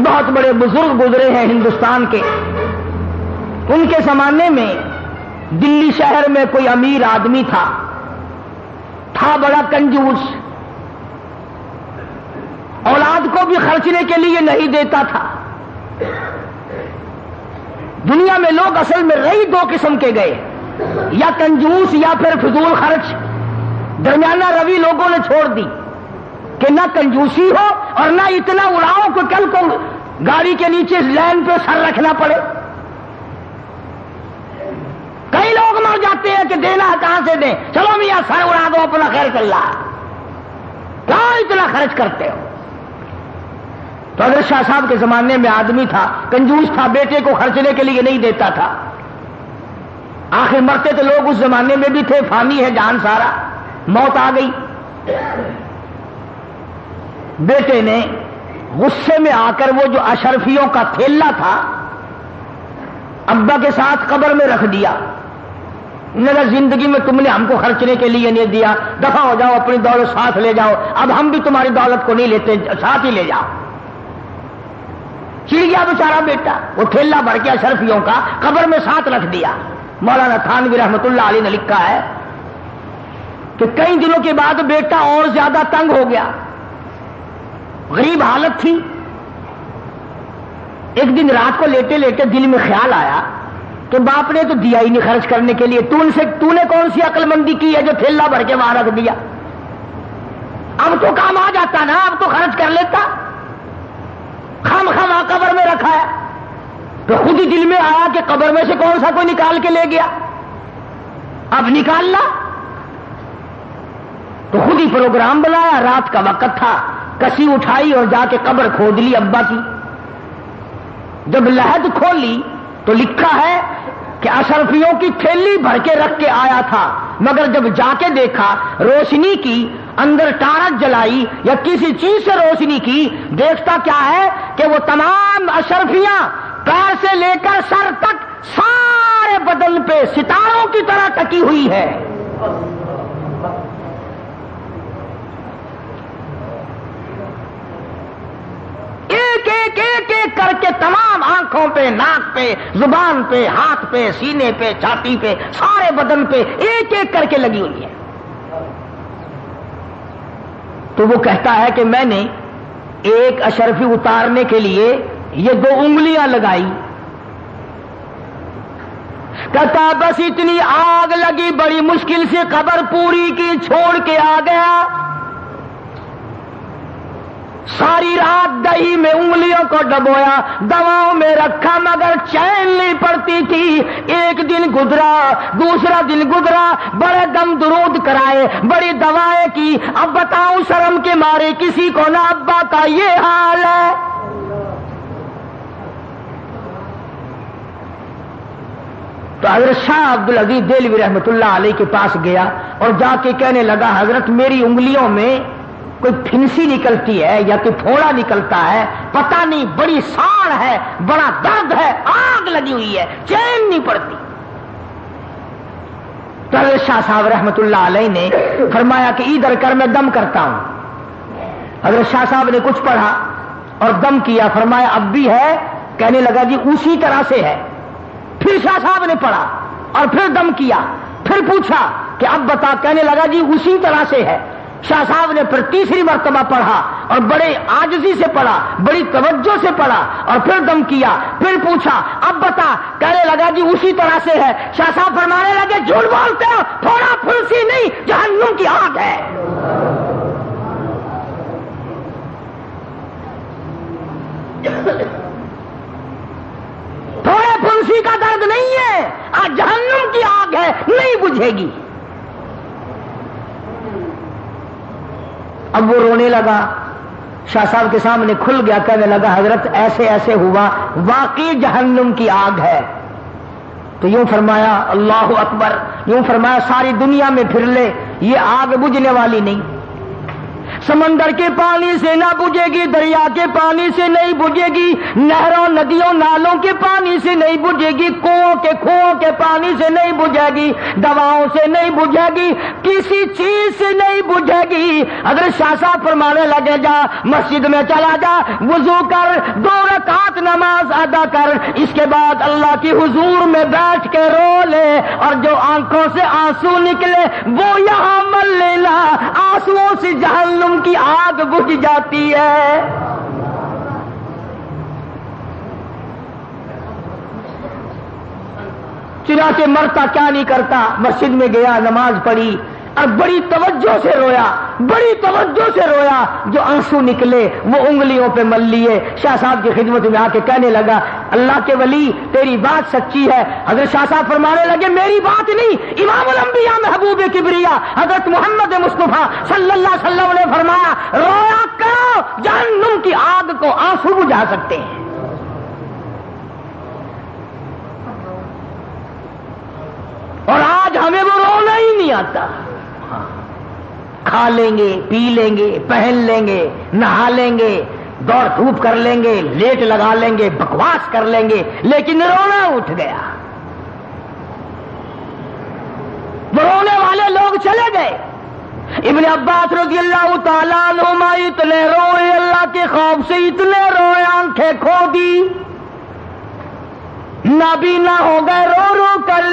S1: بہت بڑے بزرگ گزرے ہیں ہندوستان کے. ان کے زمانے میں دلی شہر میں کوئی امیر آدمی تھا بڑا کنجوس، اولاد کو بھی خرچنے کے لیے نہیں دیتا تھا. دنیا میں لوگ اصل میں رہی دو قسم کے گئے، یا کنجوس یا پھر فضول خرچ. درمیانہ روی لوگوں نے چھوڑ دی کہ نہ کنجوسی ہو اور نہ اتنا اڑاؤ کہ کل کو گاڑی کے نیچے لین پہ سر رکھنا پڑے. کئی لوگ مر جاتے ہیں کہ دینا کہاں سے دیں، چلو میاں سر اڑا دو اپنا خیر چل رہا، کہاں اتنا خرچ کرتے ہو. تو اگر شاہ صاحب کے زمانے میں آدمی تھا، کنجوس تھا، بیٹے کو خرچنے کے لیے نہیں دیتا تھا. آخر مرتے تو لوگ اس زمانے میں بھی تھے، فانی ہے جان سارا، موت آ گئی. بیٹے نے غصے میں آ کر وہ جو اشرفیوں کا تھیلا تھا ابا کے ساتھ قبر میں رکھ دیا. زندگی میں تم نے ہم کو خرچنے کے لیے نہیں دیا، دفع ہو جاؤ، اپنی دولت ساتھ لے جاؤ، اب ہم بھی تمہاری دولت کو نہیں لیتے، ساتھ ہی لے جاؤ. چڑ گیا بیچارہ بیٹا، وہ تھیلا بھر کے اشرفیوں کا قبر میں ساتھ رکھ دیا. مولانا تھانوی رحمت اللہ علیہ نے لکھا ہے کہ کئی دنوں کے بعد بیٹا اور زیادہ تنگ ہو گیا، غریب حالت تھی. ایک دن رات کو لیٹے لیٹے دل میں خیال آیا کہ باپ نے تو دیا ہی نہیں خرچ کرنے کے لیے، تو نے کون سی عقل مندی کی ہے جو تھیلا بھر کے وہاں رکھ دیا. اب تو کام آ جاتا نا، اب تو خرچ کر لیتا، خم قبر میں رکھا ہے. تو خود ہی دل میں آیا کہ قبر میں سے کون سا کوئی نکال کے لے گیا، اب نکالنا. تو خود ہی پروگرام بنایا، رات کا وقت تھا، کسی اٹھائی اور جا کے قبر کھود لی ابا کی. جب لحد کھولی تو لکھا ہے کہ اشرفیوں کی تھیلی بھر کے رکھ کے آیا تھا، مگر جب جا کے دیکھا روشنی کی، اندر ٹارچ جلائی یا کسی چیز سے روشنی کی، دیکھتا کیا ہے کہ وہ تمام اشرفیاں پیر سے لے کر سر تک سارے بدن پہ ستاروں کی طرح ٹکی ہوئی ہے. آنکھوں پہ، ناک پہ، زبان پہ، ہاتھ پہ، سینے پہ، چھاتی پہ، سارے بدن پہ ایک ایک کر کے لگی ہوئی ہے۔ تو وہ کہتا ہے کہ میں نے ایک اشرفی اتارنے کے لیے یہ 2 انگلیاں لگائی، کہتا بس اتنی آگ لگی، بڑی مشکل سے قبر پوری کی، چھوڑ کے آ گیا۔ ساری رات دہی میں انگلیوں کو ڈبویا، دواؤں میں رکھا، مگر چین نہیں پڑتی تھی۔ ایک دن گزرا، دوسرا دن گزرا، بڑے دم درود کرائے، بڑی دوائیں کی، اب بتاؤں شرم کے مارے کسی کو نہ ابا کا یہ حال ہے۔ تو حضرت شاہ عبدالعزیز دہلوی رحمۃ اللہ علیہ کے پاس گیا اور جا کے کہنے لگا حضرت میری انگلیوں میں کوئی پھنسی نکلتی ہے یا کوئی پھوڑا نکلتا ہے، پتہ نہیں، بڑی ساڑ ہے، بڑا درد ہے، آگ لگی ہوئی ہے، چین نہیں پڑتی۔ تو حضرت شاہ صاحب رحمۃ اللہ علیہ نے فرمایا کہ ادھر کر میں دم کرتا ہوں۔ حضرت شاہ صاحب نے کچھ پڑھا اور دم کیا، فرمایا اب بھی ہے؟ کہنے لگا جی اسی طرح سے ہے۔ پھر شاہ صاحب نے پڑھا اور پھر دم کیا، پھر پوچھا کہ اب بتا، کہنے لگا جی اسی طرح سے ہے۔ شاہ صاحب نے پھر تیسری مرتبہ پڑھا اور بڑے عاجزی سے پڑھا، بڑی توجہ سے پڑھا اور پھر دم کیا، پھر پوچھا اب بتا، کہنے لگا جی اسی طرح سے ہے۔ شاہ صاحب فرمانے لگے جھوٹ بولتے ہو، تھوڑا پھنسی نہیں، جہنم کی آگ ہے۔ تھوڑے پھنسی کا درد نہیں ہے، آج جہنم کی آگ ہے، نہیں بجھے گی۔ اب وہ رونے لگا، شاہ صاحب کے سامنے کھل گیا، کہنے لگا حضرت ایسے ایسے ہوا، واقعی جہنم کی آگ ہے۔ تو یوں فرمایا اللہ اکبر، یوں فرمایا ساری دنیا میں پھر لے، یہ آگ بجھنے والی نہیں، سمندر کے پانی سے نہ بجھے گی، دریا کے پانی سے نہیں بجھے گی، نہروں ندیوں نالوں کے پانی سے نہیں بجھے گی، کنووں کے پانی سے نہیں بجھے گی، دواؤں سے نہیں بجھے گی، کسی چیز سے نہیں بجھے گی۔ حضرت شاہ صاحب فرمانے لگے جا مسجد میں چلا جا، وضو کر، 2 رکعت نماز ادا کر، اس کے بعد اللہ کی حضور میں بیٹھ کے رو لے، اور جو آنکھوں سے آنسو نکلے وہ یہاں مل لینا، آنسوؤں سے جہنم کی آگ بجھ جاتی ہے۔ چنانچہ مرتا کیا نہیں کرتا، مسجد میں گیا، نماز پڑھی اور بڑی توجہ سے رویا، بڑی توجہ سے رویا، جو آنسو نکلے وہ انگلیوں پہ مل لیے۔ شاہ صاحب کی خدمت میں آ کے کہنے لگا اللہ کے ولی تیری بات سچی ہے۔ حضرت شاہ صاحب فرمانے لگے میری بات نہیں، امام الانبیاء محبوب کبریا حضرت محمد مصطفیٰ صلی اللہ علیہ وسلم نے فرمایا رویا کرو، جہنم کی آگ کو آنسو بجھا سکتے ہیں۔ اور آج ہمیں وہ رونا ہی نہیں آتا، کھا لیں گے، پی لیں گے، پہن لیں گے، نہا لیں گے، دوڑ دھوپ کر لیں گے، لیٹ لگا لیں گے، بکواس کر لیں گے، لیکن رونا اٹھ گیا۔ وہ رونے والے لوگ چلے گئے۔ ابن عباس رضی اللہ تعالیٰ عنہما اتنے روئے، اللہ کے خوف سے اتنے روئے، آنکھیں کھو دی، نابینا ہو گئے رو رو کر۔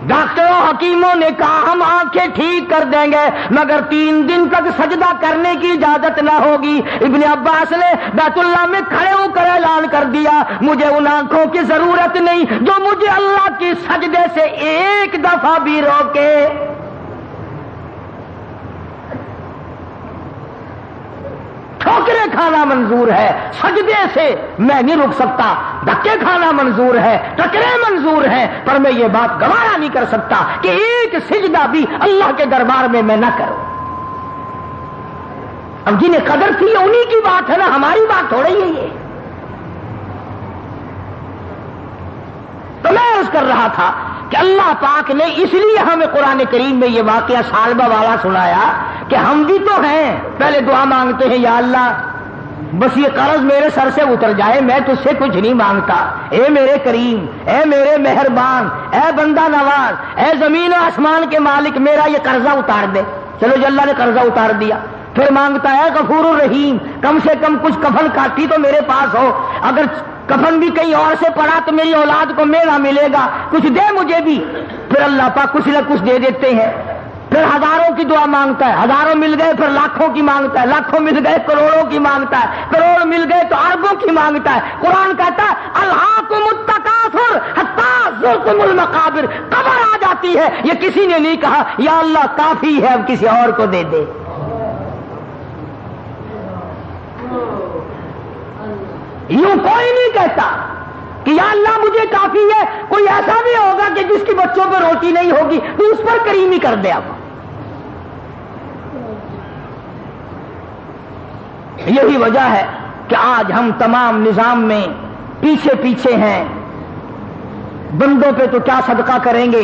S1: ڈاکٹروں حکیموں نے کہا ہم آنکھیں ٹھیک کر دیں گے مگر 3 دن تک سجدہ کرنے کی اجازت نہ ہوگی۔ ابن عباس نے بیت اللہ میں کھڑے ہو کر اعلان کر دیا مجھے ان آنکھوں کی ضرورت نہیں جو مجھے اللہ کی سجدے سے ایک دفعہ بھی روکے۔ ٹھوکریں کھانا منظور ہے، سجدے سے میں نہیں رک سکتا، دھکے کھانا منظور ہے، ٹکرے منظور ہیں، پر میں یہ بات گوارا نہیں کر سکتا کہ ایک سجدہ بھی اللہ کے دربار میں نہ کروں۔ اب جنہیں قدر تھی انہی کی بات ہے نا، ہماری بات تھوڑی ہی ہے۔ تو میں عرض کر رہا تھا کہ اللہ پاک نے اس لیے ہمیں قرآن کریم میں یہ واقعہ سالبہ والا سنایا کہ ہم بھی تو ہیں، پہلے دعا مانگتے ہیں یا اللہ بس یہ قرض میرے سر سے اتر جائے، میں تجھ سے کچھ نہیں مانگتا، اے میرے کریم، اے میرے مہربان، اے بندہ نواز، اے زمین و آسمان کے مالک، میرا یہ قرضہ اتار دے۔ چلو جی اللہ نے قرضہ اتار دیا، پھر مانگتا ہے غفور الرحیم، کم سے کم کچھ کفن کاٹی تو میرے پاس ہو، اگر کفن بھی کہیں اور سے پڑا تو میری اولاد کو میرا ملے گا، کچھ دے مجھے بھی۔ پھر اللہ پاک کچھ نہ کچھ دے دیتے ہیں۔ پھر ہزاروں کی دعا مانگتا ہے، ہزاروں مل گئے پھر لاکھوں کی مانگتا ہے، لاکھوں مل گئے کروڑوں کی مانگتا ہے، کروڑ مل گئے تو اربوں کی مانگتا ہے۔ قرآن کہتا ہے الہاکم التکاثر حتی زرتم المقابر، قبر آ جاتی ہے، یہ کسی نے نہیں کہا یا اللہ کافی ہے اب کسی اور کو دے دے۔ یوں کوئی نہیں کہتا کہ یا اللہ مجھے کافی ہے۔ کوئی ایسا بھی ہوگا کہ جس کی بچوں پہ روٹی نہیں ہوگی تو اس پر کریمی کر دے۔ اب یہی وجہ ہے کہ آج ہم تمام نظام میں پیچھے پیچھے ہیں۔ بندوں پہ تو کیا صدقہ کریں گے،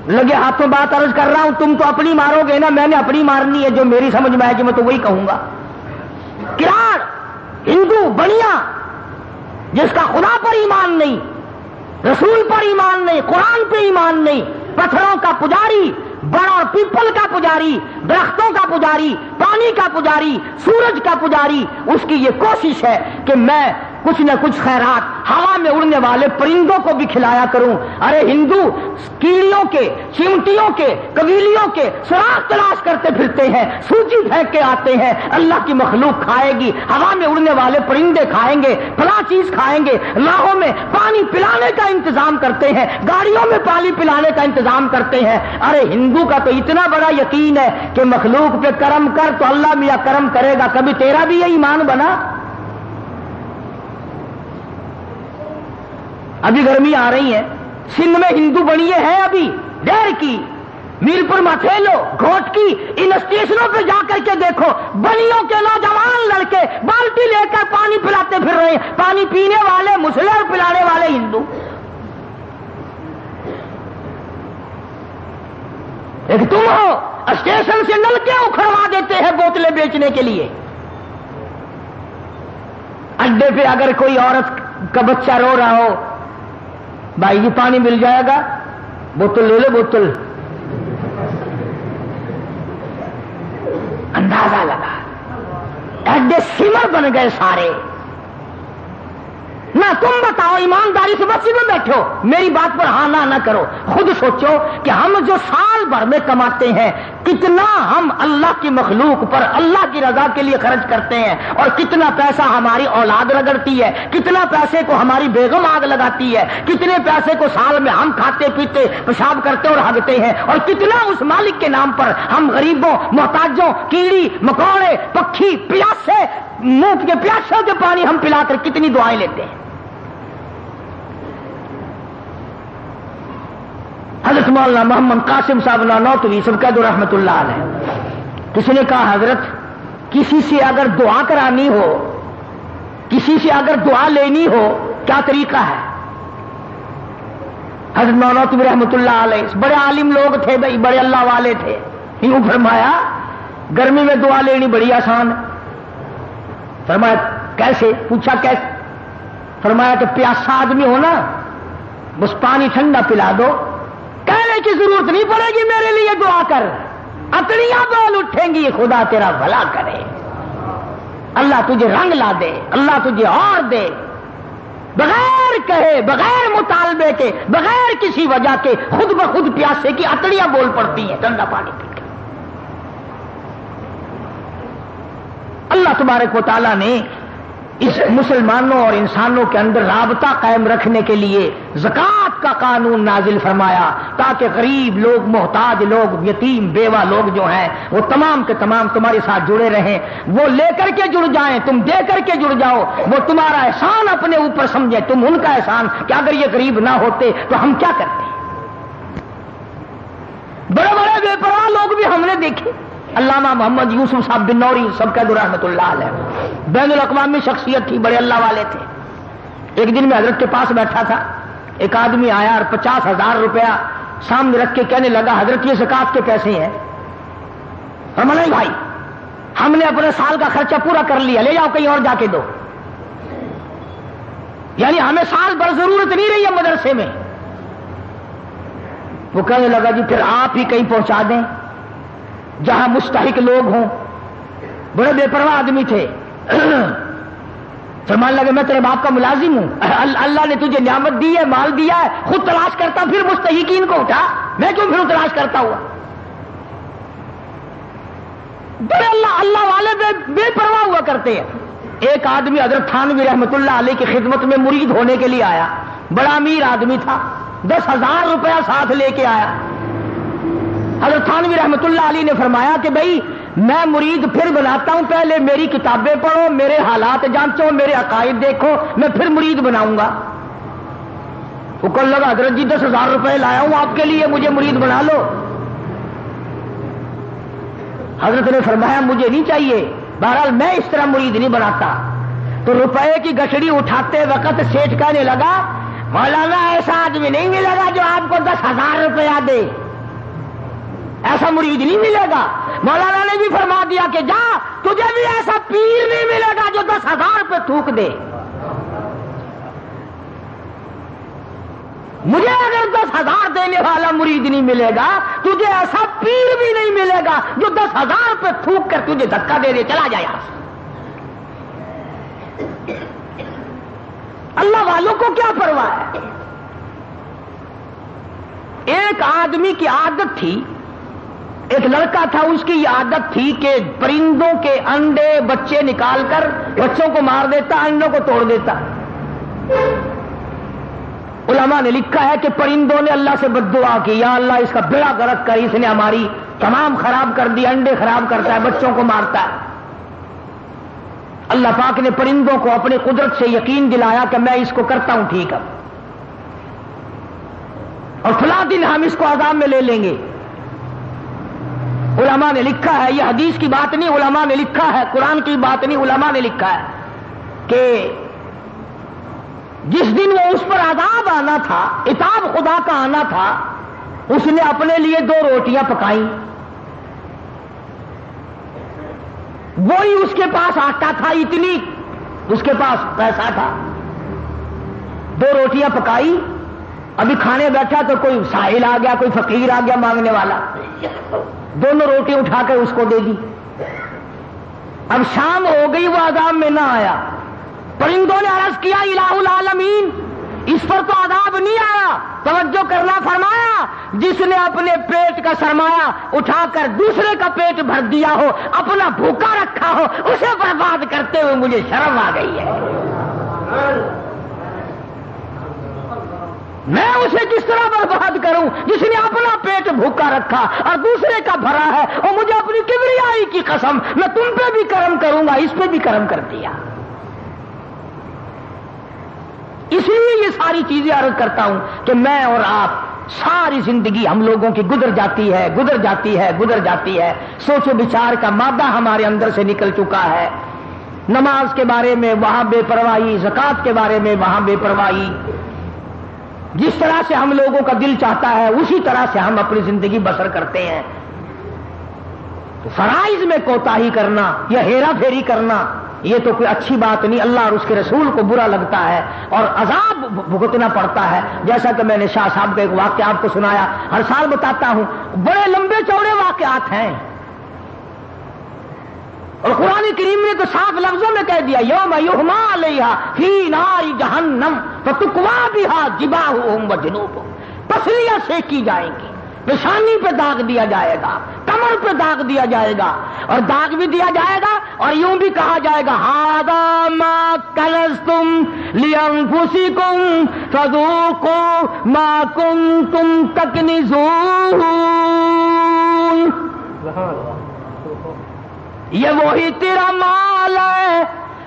S1: لگے ہاتھوں بات عرض کر رہا ہوں، تم تو اپنی مارو گے نا، میں نے اپنی مارنی ہے، جو میری سمجھ میں آئے گی میں تو وہی کہوں گا۔ کراڑ ہندو بنیا جس کا خدا پر ایمان نہیں، رسول پر ایمان نہیں، قرآن پہ ایمان نہیں، پتھروں کا پجاری، بڑا پیپل کا پجاری، درختوں کا پجاری، پانی کا پجاری، سورج کا پجاری، اس کی یہ کوشش ہے کہ میں کچھ نہ کچھ خیرات ہوا میں اڑنے والے پرندوں کو بھی کھلایا کروں۔ ارے ہندو کیڑیوں کے، چیونٹیوں کے، قبیلیوں کے سراغ تلاش کرتے پھرتے ہیں، سوجی پھینک کے آتے ہیں، اللہ کی مخلوق کھائے گی، ہوا میں اڑنے والے پرندے کھائیں گے، فلاں چیز کھائیں گے، راہوں میں پانی پلانے کا انتظام کرتے ہیں، گاڑیوں میں پانی پلانے کا انتظام کرتے ہیں۔ ارے ہندو کا تو اتنا بڑا یقین ہے کہ مخلوق پہ کرم کر تو اللہ میاں کرم کرے گا، کبھی تیرا بھی یہ ایمان بنا؟ ابھی گرمی آ رہی ہے، سندھ میں ہندو بنیے ہیں ابھی ڈیر کی، میرپور مٹھیلو، گھوٹ کی، ان اسٹیشنوں پہ جا کر کے دیکھو، بنیوں کے نوجوان لڑکے بالٹی لے کر پانی پلاتے پھر رہے ہیں، پانی پینے والے مسلم اور پلانے والے ہندو۔ ایک تم ہو اسٹیشن سے نلکے اکھڑوا دیتے ہیں بوتلیں بیچنے کے لیے۔ اڈے پہ اگر کوئی عورت کا بچہ رو رہا ہو، بھائی جی پانی مل جائے گا، بوتل لے لو بوتل، اندازہ لگا، اڈے سمر بن گئے سارے۔ نہ تم بتاؤ ایمانداری سے مسجد میں بیٹھو، میری بات پر ہاں نہ کرو، خود سوچو کہ ہم جو سال بھر میں کماتے ہیں کتنا ہم اللہ کی مخلوق پر اللہ کی رضا کے لیے خرچ کرتے ہیں، اور کتنا پیسہ ہماری اولاد رگڑتی ہے، کتنا پیسے کو ہماری بیگم آگ لگاتی ہے، کتنے پیسے کو سال میں ہم کھاتے پیتے پیشاب کرتے اور ہگتے ہیں، اور کتنا اس مالک کے نام پر ہم غریبوں، محتاجوں، کیڑی مکوڑے، پکھی، پیاسے، منہ کے پیاسوں کے پانی ہم پلا کر کتنی دعائیں لیتے ہیں۔ حضرت مولانا محمد قاسم صاحب نانوتوی سبقت رحمت اللہ علیہ، کسی نے کہا حضرت کسی سے اگر دعا کرانی ہو، کسی سے اگر دعا لینی ہو کیا طریقہ ہے؟ حضرت نانوتوی رحمت اللہ علیہ بڑے عالم لوگ تھے بھائی، بڑے اللہ والے تھے، یوں فرمایا گرمی میں دعا لینی بڑی آسان ہے۔ فرمایا کیسے؟ پوچھا کیسے؟ فرمایا کہ پیاسا آدمی ہو نا، بس پانی ٹھنڈا پلا دو، کہنے کی ضرورت نہیں پڑے گی میرے لیے دعا کر، اکڑیاں بول اٹھیں گی، خدا تیرا بھلا کرے، اللہ تجھے رنگ لا دے، اللہ تجھے اور دے، بغیر کہے، بغیر مطالبے کے، بغیر کسی وجہ کے خود بخود پیاسے کی اکڑیاں بول پڑتی ہیں ٹھنڈا پانی پی کر۔ اللہ تبارک و تعالیٰ نے اس مسلمانوں اور انسانوں کے اندر رابطہ قائم رکھنے کے لیے زکوٰۃ کا قانون نازل فرمایا، تاکہ غریب لوگ، محتاج لوگ، یتیم بیوہ لوگ جو ہیں وہ تمام کے تمام تمہارے ساتھ جڑے رہیں، وہ لے کر کے جڑ جائیں، تم دے کر کے جڑ جاؤ، وہ تمہارا احسان اپنے اوپر سمجھے، تم ان کا احسان کہ اگر یہ غریب نہ ہوتے تو ہم کیا کرتے۔ بڑے بڑے بے پرواہ لوگ بھی ہم نے دیکھے، علامہ محمد یوسف صاحب بن نوری سبقت رحمت اللہ علیہ بین الاقوامی شخصیت تھی، بڑے اللہ والے تھے۔ ایک دن میں حضرت کے پاس بیٹھا تھا، ایک آدمی آیا اور 50,000 روپیہ سامنے رکھ کے کہنے لگا حضرت یہ زکوٰۃ کے پیسے ہیں۔ ہم نہیں بھائی، ہم نے اپنے سال کا خرچہ پورا کر لیا، لے جاؤ کہیں اور جا کے دو، یعنی ہمیں سال بھر ضرورت نہیں رہی ہے مدرسے میں۔ وہ کہنے لگا جی پھر آپ ہی کہیں پہنچا دیں جہاں مستحق لوگ ہوں، بڑے بے پرواہ آدمی تھے. فرمانے لگے میں تیرے باپ کا ملازم ہوں, اللہ نے تجھے نعمت دی ہے, مال دیا ہے, خود تلاش کرتا پھر مستحقین کو اٹھا, میں کیوں پھر تلاش کرتا ہوا. بڑے اللہ والے بے پرواہ ہوا کرتے ہیں. ایک آدمی حضرت تھانوی رحمت اللہ علیہ کی خدمت میں مرید ہونے کے لیے آیا, بڑا امیر آدمی تھا, 10,000 روپیہ ساتھ لے کے آیا. حضرت تھانوی رحمت اللہ علیہ نے فرمایا کہ بھائی میں مرید پھر بناتا ہوں, پہلے میری کتابیں پڑھو, میرے حالات جانچو, میرے عقائد دیکھو, میں پھر مرید بناؤں گا. وہ کہنے لگا حضرت جی 10,000 روپے لایا ہوں آپ کے لیے, مجھے مرید بنا لو. حضرت نے فرمایا مجھے نہیں چاہیے, بہرحال میں اس طرح مرید نہیں بناتا. تو روپے کی گٹھڑی اٹھاتے وقت سیٹھ کہنے لگا مولانا ایسا آدمی نہیں ملے گا جو آپ کو 10,000 روپیہ دے, ایسا مرید نہیں ملے گا. مولانا نے بھی فرما دیا کہ جا, تجھے بھی ایسا پیر نہیں ملے گا جو 10,000 روپے تھوک دے. مجھے اگر 10,000 دینے والا مرید نہیں ملے گا, تجھے ایسا پیر بھی نہیں ملے گا جو 10,000 روپے تھوک کر تجھے دھکا دے دے چلا جائے. اللہ والوں کو کیا پرواہ ہے. ایک آدمی کی عادت تھی, ایک لڑکا تھا, اس کی یہ عادت تھی کہ پرندوں کے انڈے بچے نکال کر بچوں کو مار دیتا, انڈوں کو توڑ دیتا. علماء نے لکھا ہے کہ پرندوں نے اللہ سے بد دعا کی, یا اللہ اس کا بیڑا غرق کر, اس نے ہماری تمام خراب کر دی, انڈے خراب کرتا ہے, بچوں کو مارتا ہے. اللہ پاک نے پرندوں کو اپنے قدرت سے یقین دلایا کہ میں اس کو کرتا ہوں ٹھیک ہے, اور فلاں دن ہم اس کو عذاب میں لے لیں گے. علماء نے لکھا ہے, یہ حدیث کی بات نہیں, علماء نے لکھا ہے, قرآن کی بات نہیں, علماء نے لکھا ہے کہ جس دن وہ اس پر عذاب آنا تھا, عتاب خدا کا آنا تھا, اس نے اپنے لیے 2 روٹیاں پکائیں. وہی اس کے پاس آٹا تھا, اتنی اس کے پاس پیسہ تھا, 2 روٹیاں پکائی. ابھی کھانے بیٹھا تو کوئی سائل آ گیا, کوئی فقیر آ گیا مانگنے والا, دونوں روٹی اٹھا کے اس کو دے دی. اب شام ہو گئی, وہ عذاب میں نہ آیا. پرندوں نے عرض کیا الہ العالمین, اس پر تو عذاب نہیں آیا. توجہ کرنا فرمایا, جس نے اپنے پیٹ کا سرمایہ اٹھا کر دوسرے کا پیٹ بھر دیا ہو, اپنا بھوکا رکھا ہو, اسے برباد کرتے ہوئے مجھے شرم آ گئی ہے. میں اسے کس طرح برباد کروں جس نے اپنا پیٹ بھوکا رکھا اور دوسرے کا بھرا ہے, اور مجھے اپنی کبریائی کی قسم, میں تم پہ بھی کرم کروں گا, اس پہ بھی کرم کر دیا. اس لیے یہ ساری چیزیں عرض کرتا ہوں کہ میں اور آپ ساری زندگی ہم لوگوں کی گزر جاتی ہے, گزر جاتی ہے, گزر جاتی ہے. سوچ و بچار کا مادہ ہمارے اندر سے نکل چکا ہے. نماز کے بارے میں وہاں بے پرواہی, زکوٰۃ کے بارے میں وہاں بے پرواہی. جس طرح سے ہم لوگوں کا دل چاہتا ہے اسی طرح سے ہم اپنی زندگی بسر کرتے ہیں. تو فرائض میں کوتاہی کرنا یا ہیرا پھیری کرنا یہ تو کوئی اچھی بات نہیں. اللہ اور اس کے رسول کو برا لگتا ہے اور عذاب بھگتنا پڑتا ہے. جیسا کہ میں نے شاہ صاحب کا ایک واقعہ آپ کو سنایا, ہر سال بتاتا ہوں, بڑے لمبے چوڑے واقعات ہیں. اور قرآن کریم نے تو صاف لفظوں میں کہہ دیا یوم یحما علیہا فی نار جہنم فتکوا بہا جباہہم وجنوبہم, پسلیاں سینکی جائیں گی, پیشانی پہ داغ دیا جائے گا, کمر پہ داغ دیا جائے گا, اور داغ بھی دیا جائے گا اور یوں بھی کہا جائے گا ھذا ما کنزتم لانفسکم فذوقوا ما کنتم تکنزون. یہ وہی تیرا مال ہے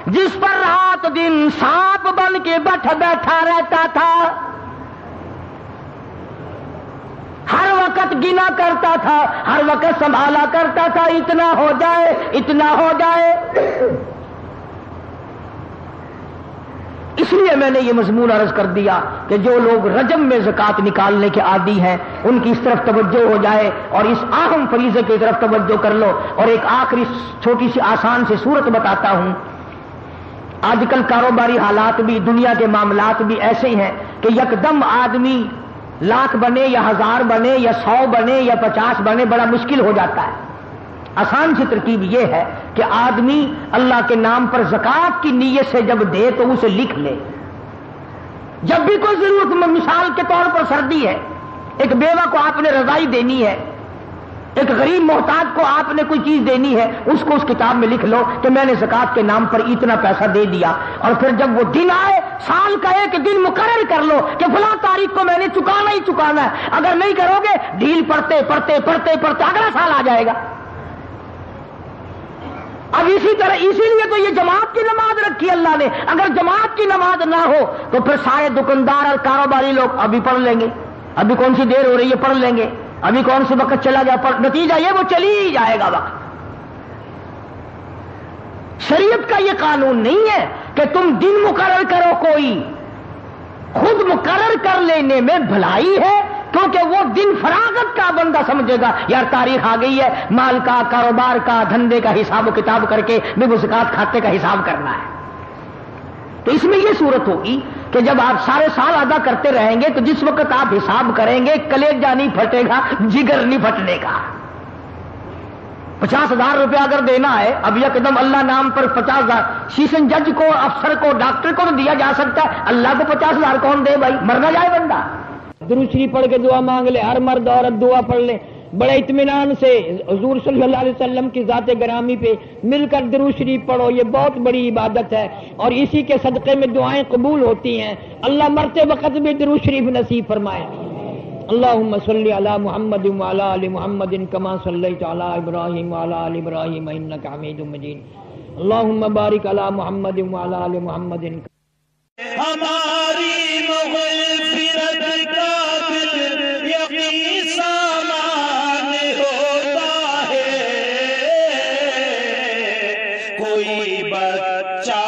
S1: جس پر رات دن سانپ بن کے بیٹھا رہتا تھا, ہر وقت گنا کرتا تھا, ہر وقت سنبھالا کرتا تھا, اتنا ہو جائے اتنا ہو جائے. اس لیے میں نے یہ مضمون عرض کر دیا کہ جو لوگ رجب میں زکوٰۃ نکالنے کے عادی ہیں ان کی اس طرف توجہ ہو جائے اور اس اہم فریضے کی طرف توجہ کر لو. اور ایک آخری چھوٹی سی آسان سی صورت بتاتا ہوں. آج کل کاروباری حالات بھی, دنیا کے معاملات بھی ایسے ہیں کہ یکدم آدمی لاکھ بنے یا 1000 بنے یا 100 بنے یا 50 بنے, بڑا مشکل ہو جاتا ہے. آسان سی ترکیب یہ ہے کہ آدمی اللہ کے نام پر زکوٰۃ کی نیت سے جب دے تو اسے لکھ لے. جب بھی کوئی ضرورت، مثال کے طور پر سردی ہے، ایک بیوہ کو آپ نے رضائی دینی ہے، ایک غریب محتاج کو آپ نے کوئی چیز دینی ہے، اس کو اس کتاب میں لکھ لو کہ میں نے زکوٰۃ کے نام پر اتنا پیسہ دے دیا. اور پھر جب وہ دن آئے، سال کا ایک دن مقرر کر لو کہ فلاں تاریخ کو میں نے چکانا ہی چکانا ہے. اگر نہیں کرو گے ڈھیل پڑتے پڑتے پڑتے پڑتے اگلا سال آ جائے گا. اب اسی طرح اسی لیے تو یہ جماعت کی نماز رکھی اللہ نے. اگر جماعت کی نماز نہ ہو تو پھر سارے دکاندار اور کاروباری لوگ ابھی پڑھ لیں گے، ابھی کون سی دیر ہو رہی ہے پڑھ لیں گے، ابھی کون سی وقت چلا گیا نتیجہ یہ وہ چلی ہی جائے گا وقت. شریعت کا یہ قانون نہیں ہے کہ تم دن مقرر کرو، کوئی خود مقرر کر لینے میں بھلائی ہے، کیونکہ وہ دن فراغت کا بندہ سمجھے گا یار تاریخ آ گئی ہے، مال کا، کاروبار کا، دھندے کا حساب و کتاب کر کے بھی وہ زکوٰۃ کھاتے کا حساب کرنا ہے. تو اس میں یہ صورت ہوگی کہ جب آپ سارے سال ادا کرتے رہیں گے تو جس وقت آپ حساب کریں گے کلیجہ نہیں پھٹے گا، جگر نہیں پھٹنے کا. 50,000 روپیہ اگر دینا ہے، اب یکدم اللہ نام پر 50,000 سیشن جج کو، افسر کو، ڈاکٹر کو تو دیا جا سکتا ہے، اللہ کو 50,000 کون دے بھائی؟ مرنا جائے بندہ. درود شریف پڑھ کے دعا مانگ لے، ہر مرد عورت دعا پڑھ لے بڑے اطمینان سے. حضور صلی اللہ علیہ وسلم کی ذات گرامی پہ مل کر درود شریف پڑھو، یہ بہت بڑی عبادت ہے اور اسی کے صدقے میں دعائیں قبول ہوتی ہیں. اللہ مرتے وقت بھی درود شریف نصیب فرمائے. اللہم صلی علی محمد وعلی آل محمد کما صلیت علی ابراہیم وعلی آل ابراہیم انک حمید مجید. اللہم بارک علی محمد وعلی آل محمد.
S2: ہماری مغفرت کا دل یقین سامان ہوتا ہے، کوئی بچہ